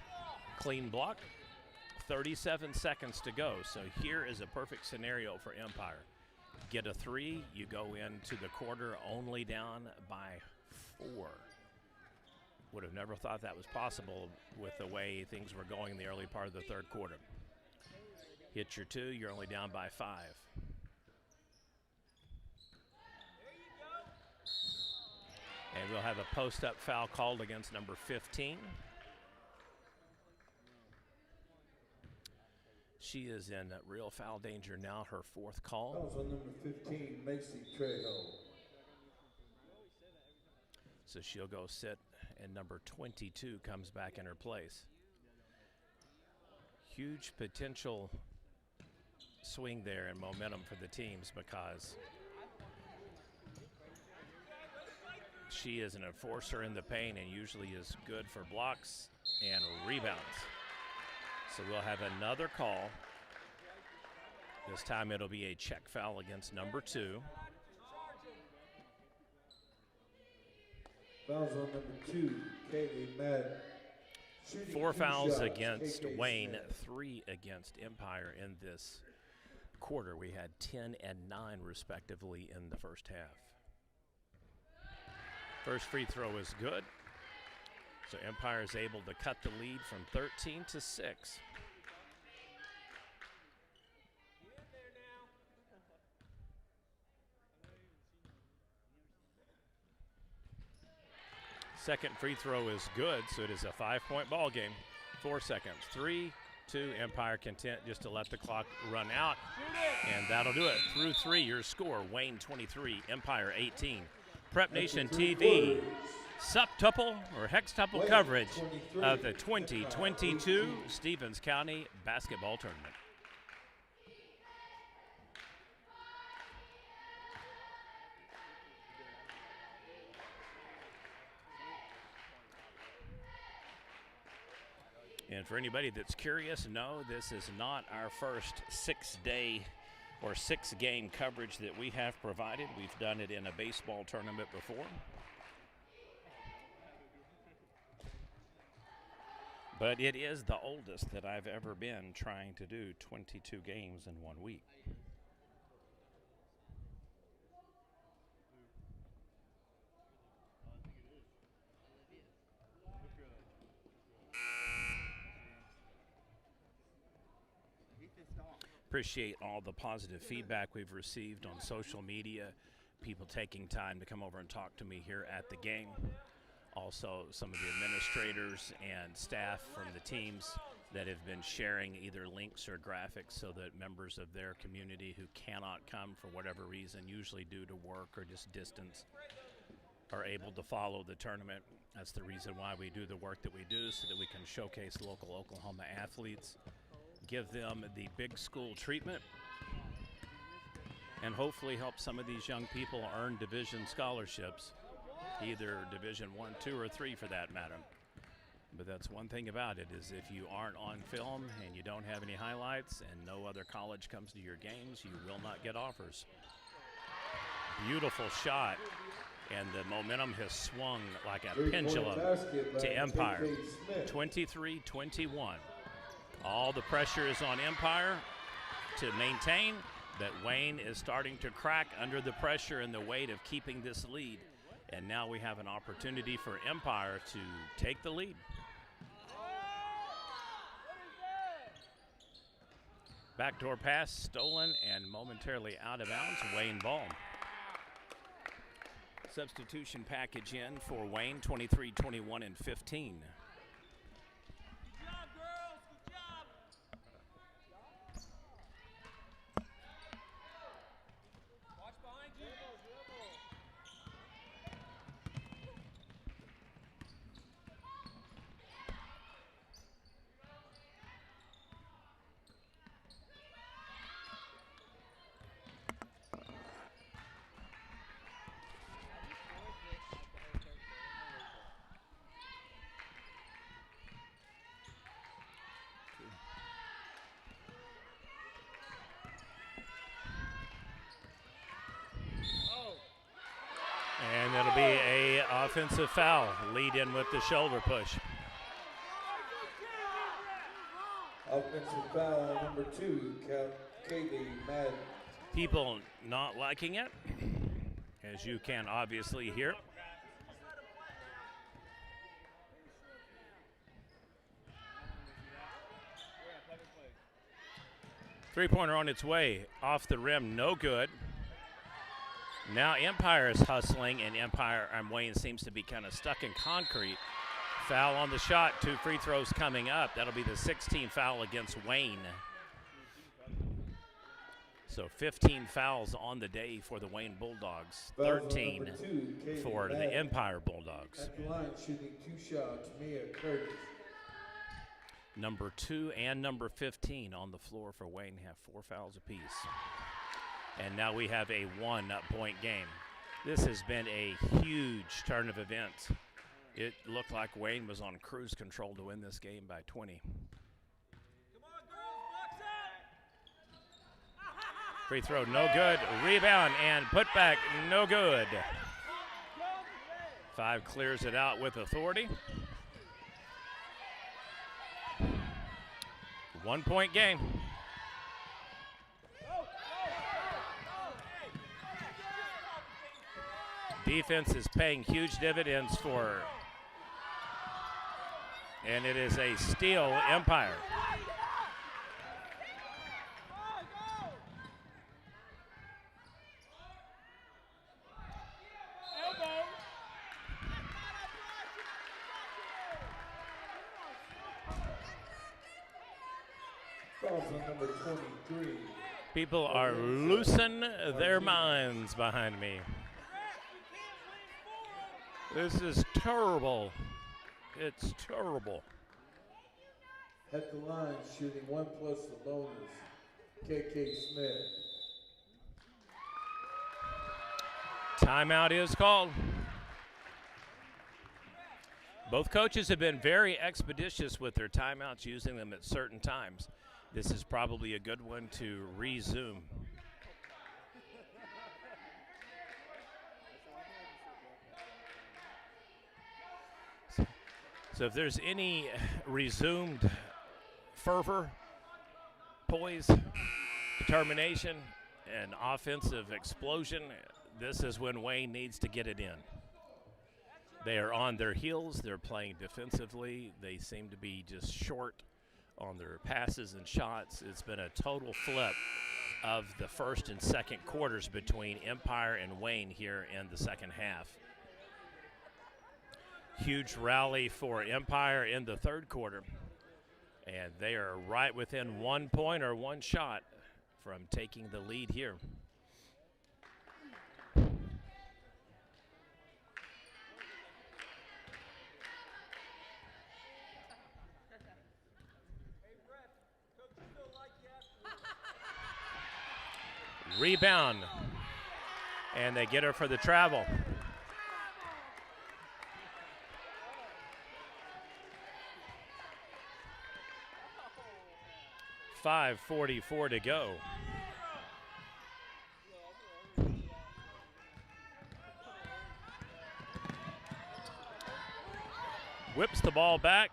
clean block. 37 seconds to go. So here is a perfect scenario for Empire. get a 3, you go into the quarter only down by 4. Would have never thought that was possible with the way things were going in the early part of the third quarter. Hit your 2, you're only down by 5. And we'll have a post-up foul called against number 15. She is in real foul danger now, her 4th call. That was on number 15, Macy Trejo. So she'll go sit, and number 22 comes back in her place. Huge potential swing there and momentum for the teams because she is an enforcer in the paint and usually is good for blocks and rebounds. So we'll have another call. This time it'll be a check foul against number 2. Fouls on number 2, Kaylee Madden. 4 fouls shots, against KK Wayne, Smith. 3 against Empire in this quarter. We had 10 and 9 respectively in the first half. First free throw is good. So Empire is able to cut the lead from 13 to 6. Second free throw is good, so it is a 5-point ball game. 4 seconds. 3, 2, Empire content just to let the clock run out. And that'll do it. Through 3, your score, Wayne 23, Empire 18. Prep Nation TV, septuple or hextuple coverage of the 2022 Stephens County Basketball Tournament. And for anybody that's curious, no, this is not our first 6-day or 6-game coverage that we have provided. We've done it in a baseball tournament before. But it is the oldest that I've ever been trying to do 22 games in 1 week. Appreciate all the positive feedback we've received on social media, people taking time to come over and talk to me here at the game. Also, some of the administrators and staff from the teams that have been sharing either links or graphics so that members of their community who cannot come for whatever reason, usually due to work or just distance, are able to follow the tournament. That's the reason why we do the work that we do, so that we can showcase local Oklahoma athletes, give them the big school treatment, and hopefully help some of these young people earn division scholarships, either Division 1, 2, or 3 for that matter. But that's one thing about it, is if you aren't on film and you don't have any highlights and no other college comes to your games, you will not get offers. Beautiful shot, and the momentum has swung like a pendulum to Empire. 23-21. All the pressure is on Empire to maintain, but Wayne is starting to crack under the pressure and the weight of keeping this lead. And now we have an opportunity for Empire to take the lead. Backdoor pass stolen and momentarily out of bounds. Wayne ball. Substitution package in for Wayne, 23, 21, and 15. And it'll be a offensive foul. Lead in with the shoulder push. Offensive foul on number 2, Kaylee Madden. People not liking it, as you can obviously hear. Three-pointer on its way, off the rim, no good. Now Empire is hustling, and Wayne seems to be kind of stuck in concrete. Foul on the shot, 2 free throws coming up. That'll be the 16th foul against Wayne. So 15 fouls on the day for the Wayne Bulldogs, 13 for the Empire Bulldogs. At the line, shooting 2 shots, Mia Curtis. Number 2 and number 15 on the floor for Wayne have 4 fouls apiece. And now we have a 1-point game. This has been a huge turn of events. It looked like Wayne was on cruise control to win this game by 20. Free throw, no good. Rebound and putback, no good. 5 clears it out with authority. 1-point game. Defense is paying huge dividends for, and it is a steal, Empire. Number 23. People are losing their minds behind me. This is terrible. It's terrible. At the line, shooting 1 plus the bonus, KK Smith. Timeout is called. Both coaches have been very expeditious with their timeouts, using them at certain times. This is probably a good one to resume. So if there's any resumed fervor, poise, determination, and offensive explosion, this is when Wayne needs to get it in. They are on their heels. They're playing defensively. They seem to be just short on their passes and shots. It's been a total flip of the first and second quarters between Empire and Wayne here in the second half. Huge rally for Empire in the third quarter, and they are right within 1 point or 1 shot from taking the lead here. Rebound, and they get her for the travel. .544 to go. Whips the ball back.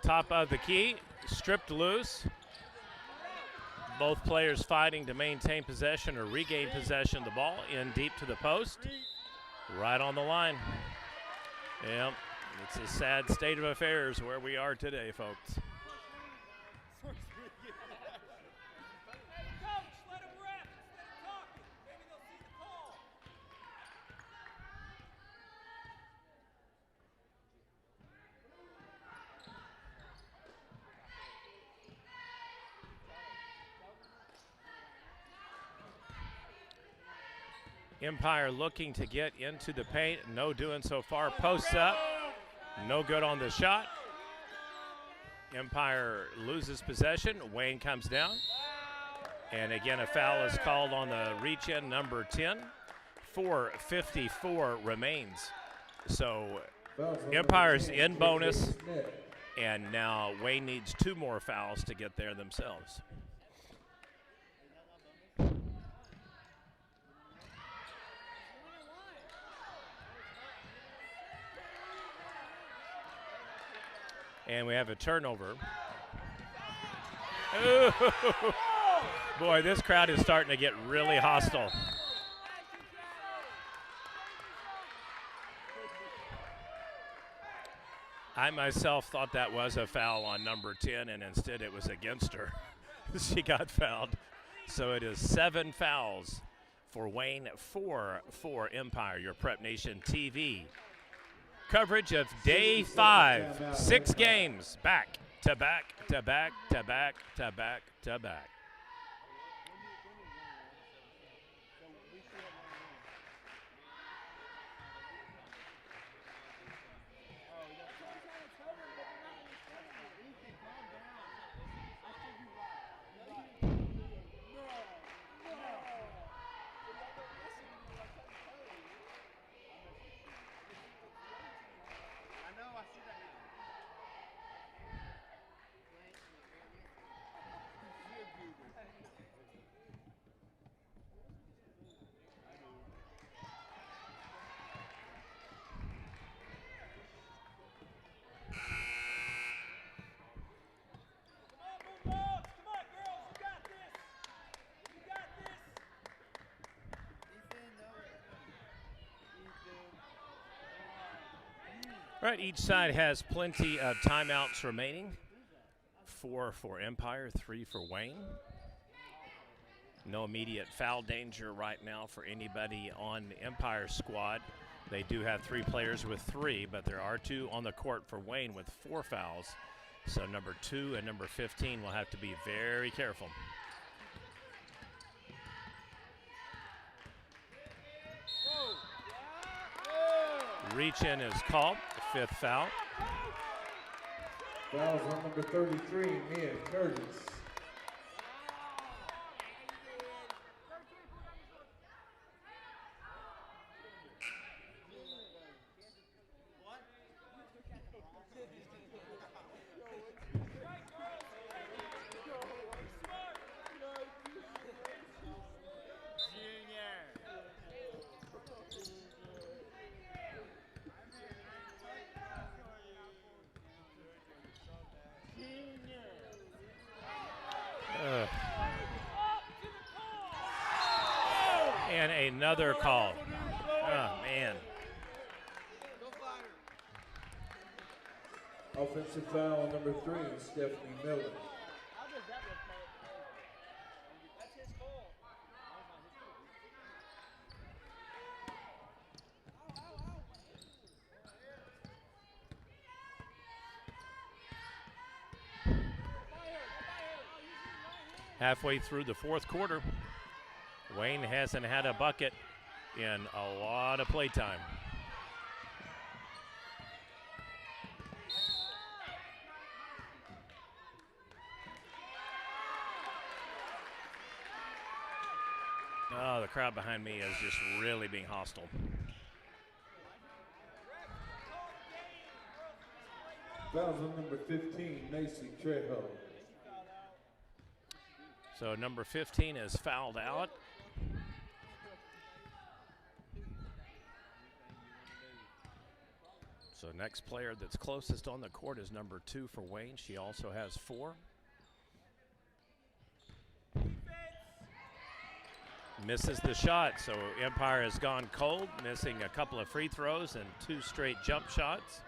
Top of the key, stripped loose. Both players fighting to maintain possession or regain possession of the ball. In deep to the post. Right on the line. Yep, it's a sad state of affairs where we are today, folks. Empire looking to get into the paint. No doing so far. Posts up. No good on the shot. Empire loses possession. Wayne comes down. And again, a foul is called on the reach-in, number 10. 4:54 remains. So Empire's in bonus. And now Wayne needs 2 more fouls to get there themselves. And we have a turnover. Ooh. Boy, this crowd is starting to get really hostile. I myself thought that was a foul on number 10, and instead it was against her. She got fouled. So it is 7 fouls for Wayne, 4 for Empire. Your Prep Nation TV coverage of day 5. 6 games, back to back to back to back to back to back. All right, each side has plenty of timeouts remaining. 4 for Empire, 3 for Wayne. No immediate foul danger right now for anybody on the Empire squad. They do have 3 players with 3, but there are 2 on the court for Wayne with 4 fouls. So number 2 and number 15 will have to be very careful. Reach in is called, 5th foul. Fouls on number 33, Mia Curtis. And another call. Oh, man. Offensive foul on number 3, Stephanie Miller. Halfway through the 4th quarter, Wayne hasn't had a bucket in a lot of playtime. Oh, the crowd behind me is just really being hostile. Fouls on number 15, Macy Trejo. So number 15 is fouled out. So next player that's closest on the court is number 2 for Wayne. She also has 4. Misses the shot, so Empire has gone cold, missing a couple of free throws and 2 straight jump shots.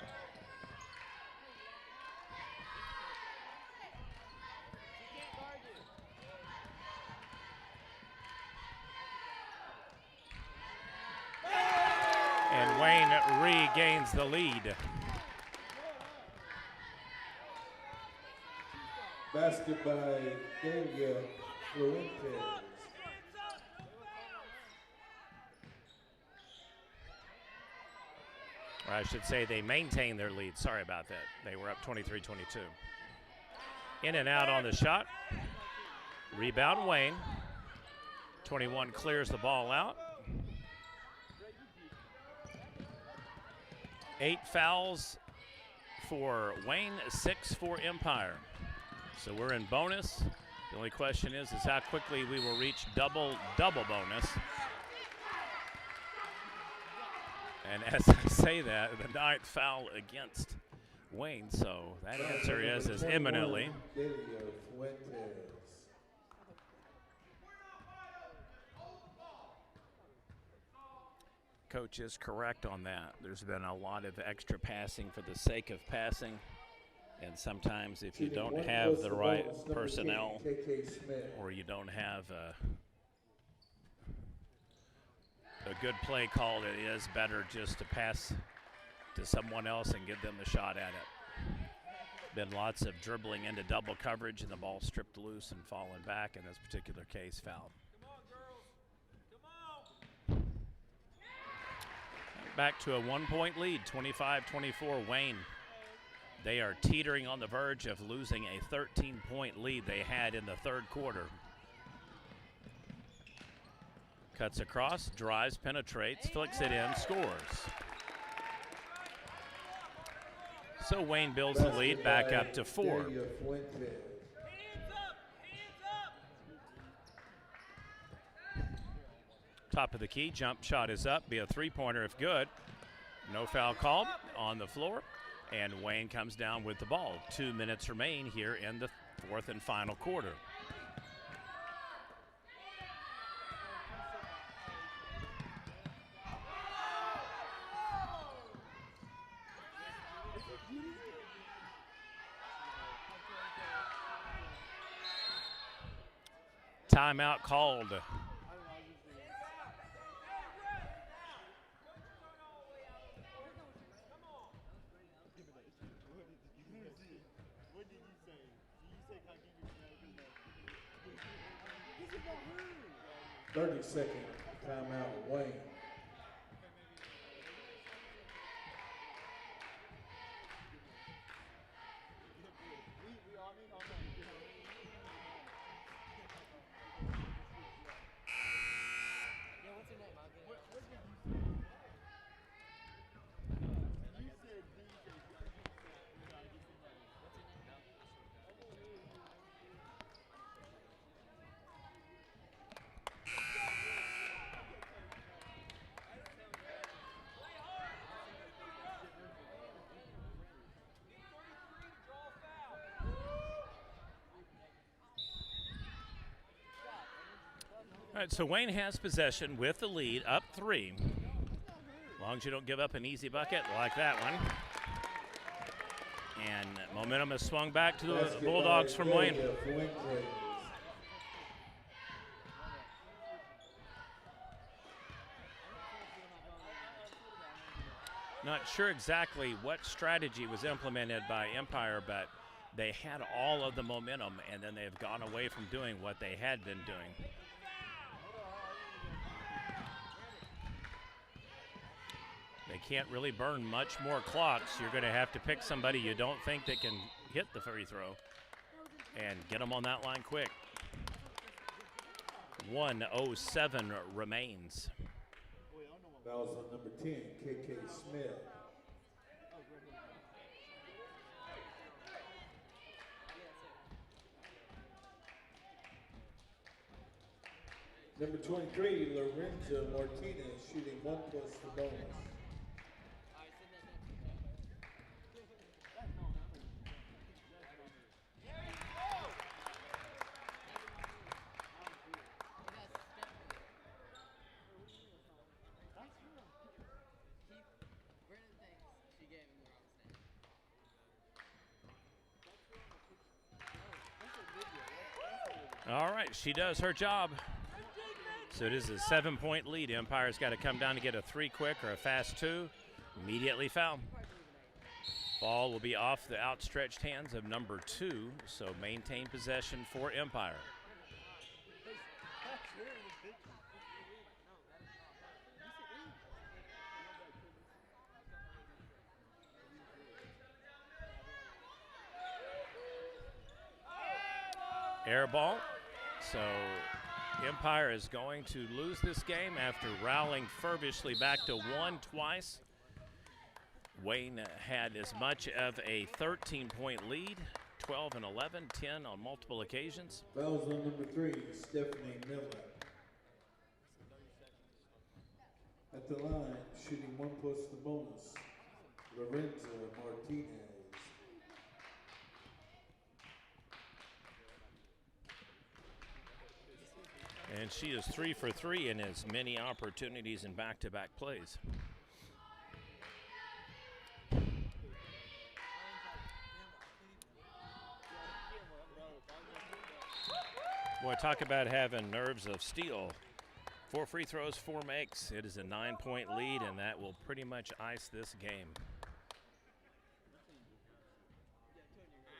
And Wayne regains the lead. Basket by Delia Fuentes. Or I should say they maintain their lead. Sorry about that. They were up 23-22. In and out on the shot. Rebound Wayne. 21 clears the ball out. 8 fouls for Wayne, 6 for Empire. So we're in bonus. The only question is how quickly we will reach double bonus. And as I say that, the 9th foul against Wayne. So that answer is imminently. Coach is correct on that. There's been a lot of extra passing for the sake of passing. And sometimes if you don't have the right personnel or you don't have a good play called, it is better just to pass to someone else and give them the shot at it. Been lots of dribbling into double coverage and the ball stripped loose and falling back, in this particular case, foul. Back to a 1-point lead, 25-24 Wayne. They are teetering on the verge of losing a 13-point lead they had in the third quarter. Cuts across, drives, penetrates, flicks it in, scores. So Wayne builds the lead back up to 4. Top of the key, jump shot is up, be a three-pointer if good. No foul called on the floor, and Wayne comes down with the ball. 2 minutes remain here in the fourth and final quarter. Timeout called. Second timeout, Wayne. All right, so Wayne has possession with the lead, up 3. As long as you don't give up an easy bucket like that one. And momentum has swung back to the Bulldogs from Wayne. Not sure exactly what strategy was implemented by Empire, but they had all of the momentum, and then they've gone away from doing what they had been doing. They can't really burn much more clocks. You're going to have to pick somebody you don't think that can hit the free throw and get them on that line quick. 1:07 remains. Fouls on number 10, KK Smith. Number 23, Lorenzo Martinez, shooting 1+ the bonus. All right, she does her job. So it is a 7-point lead. Empire's got to come down to get a 3 quick or a fast 2. Immediately foul. Ball will be off the outstretched hands of number 2, so maintain possession for Empire. Air ball. So Empire is going to lose this game after rallying fervishly back to 1 twice. Wayne had as much of a 13-point lead, 12 and 11, 10 on multiple occasions. Fouls on number 3, Stephanie Miller. At the line, shooting 1+ the bonus, Lorenzo Martinez. And she is 3 for 3 in as many opportunities in back-to-back plays. Boy, talk about having nerves of steel. 4 free throws, 4 makes. It is a 9-point lead, and that will pretty much ice this game.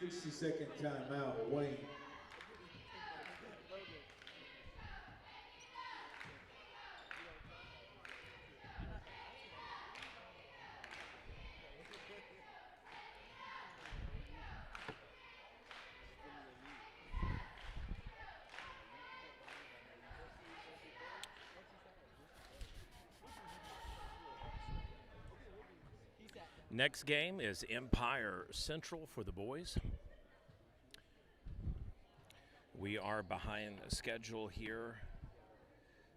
60-second timeout, Wayne. Next game is Empire Central for the boys. We are behind the schedule here,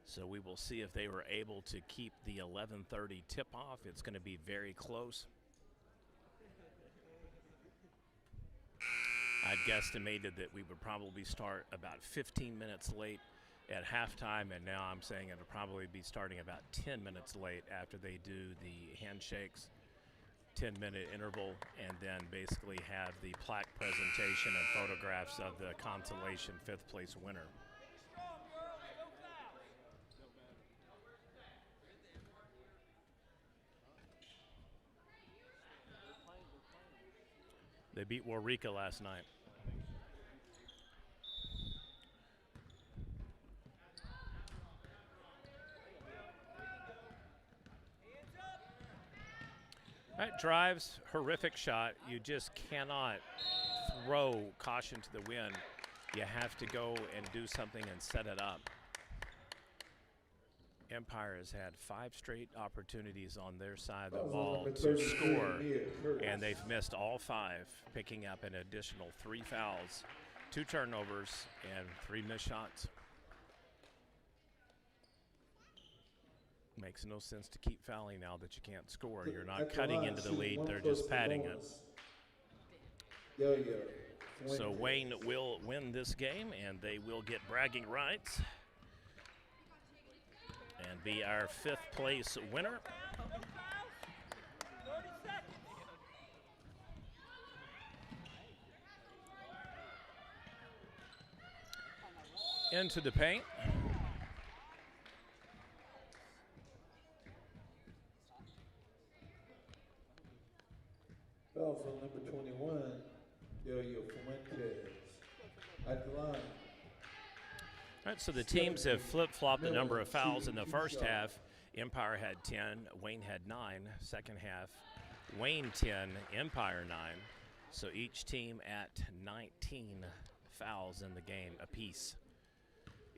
so we will see if they were able to keep the 11:30 tip-off. It's going to be very close. I'd guesstimated that we would probably start about 15 minutes late at halftime, and now I'm saying it'll probably be starting about 10 minutes late after they do the handshakes, 10-minute interval, and then basically have the plaque presentation and photographs of the consolation 5th place winner. They beat Warrica last night. That drives, horrific shot. You just cannot throw caution to the wind. You have to go and do something and set it up. Empire has had 5 straight opportunities on their side of the ball to score, and they've missed all 5, picking up an additional 3 fouls, 2 turnovers, and 3 missed shots. Makes no sense to keep fouling now that you can't score. You're not cutting into the lead, they're just padding it. So Wayne will win this game, and they will get bragging rights and be our 5th place winner. Into the paint. Foul from number 21, Delio Fuentes at the line. All right, so the teams have flip-flopped the number of fouls in the first half. Empire had 10, Wayne had 9. Second half, Wayne 10, Empire 9. So each team at 19 fouls in the game apiece.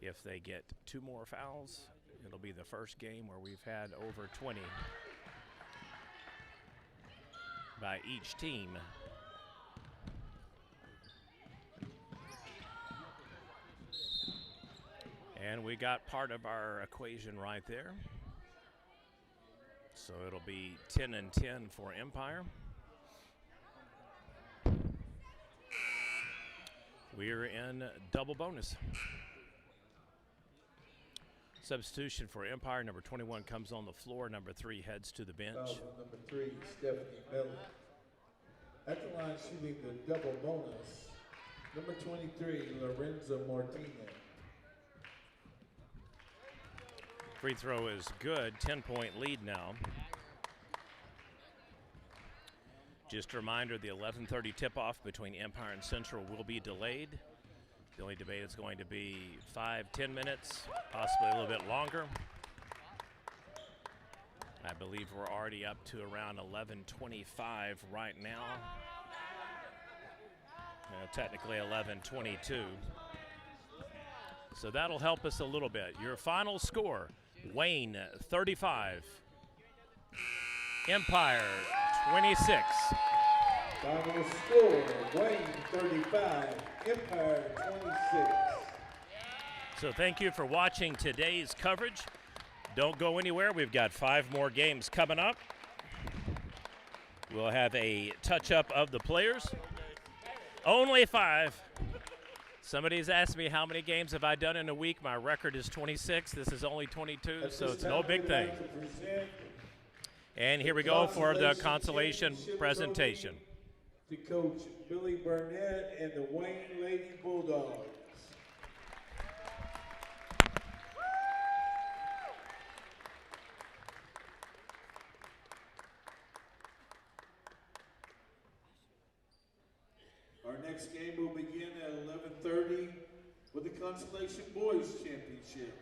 If they get 2 more fouls, it'll be the first game where we've had over 20 by each team. And we got part of our equation right there. So it'll be 10 and 10 for Empire. We're in double bonus. Substitution for Empire, number 21 comes on the floor, number 3 heads to the bench. Number 3, Stephanie Miller. At the line shooting the double bonus, number 23, Lorenzo Martinez. Free throw is good, 10-point lead now. Just a reminder, the 11:30 tip-off between Empire and Central will be delayed. The only debate is going to be 5-10 minutes, possibly a little bit longer. I believe we're already up to around 11:25 right now. Technically 11:22. So that'll help us a little bit. Your final score, Wayne 35, Empire 26. Final score, Wayne 35, Empire 26. So thank you for watching today's coverage. Don't go anywhere. We've got 5 more games coming up. We'll have a touch-up of the players. Only 5. Somebody's asked me how many games have I done in a week. My record is 26. This is only 22, At so this it's no time, big we'd thing. like to present And here we go for the consolation championship presentation. trophy to Coach Billy Burnett and the Wayne Lady Bulldogs. Our next game will begin at 11:30 with the Consolation Boys Championship.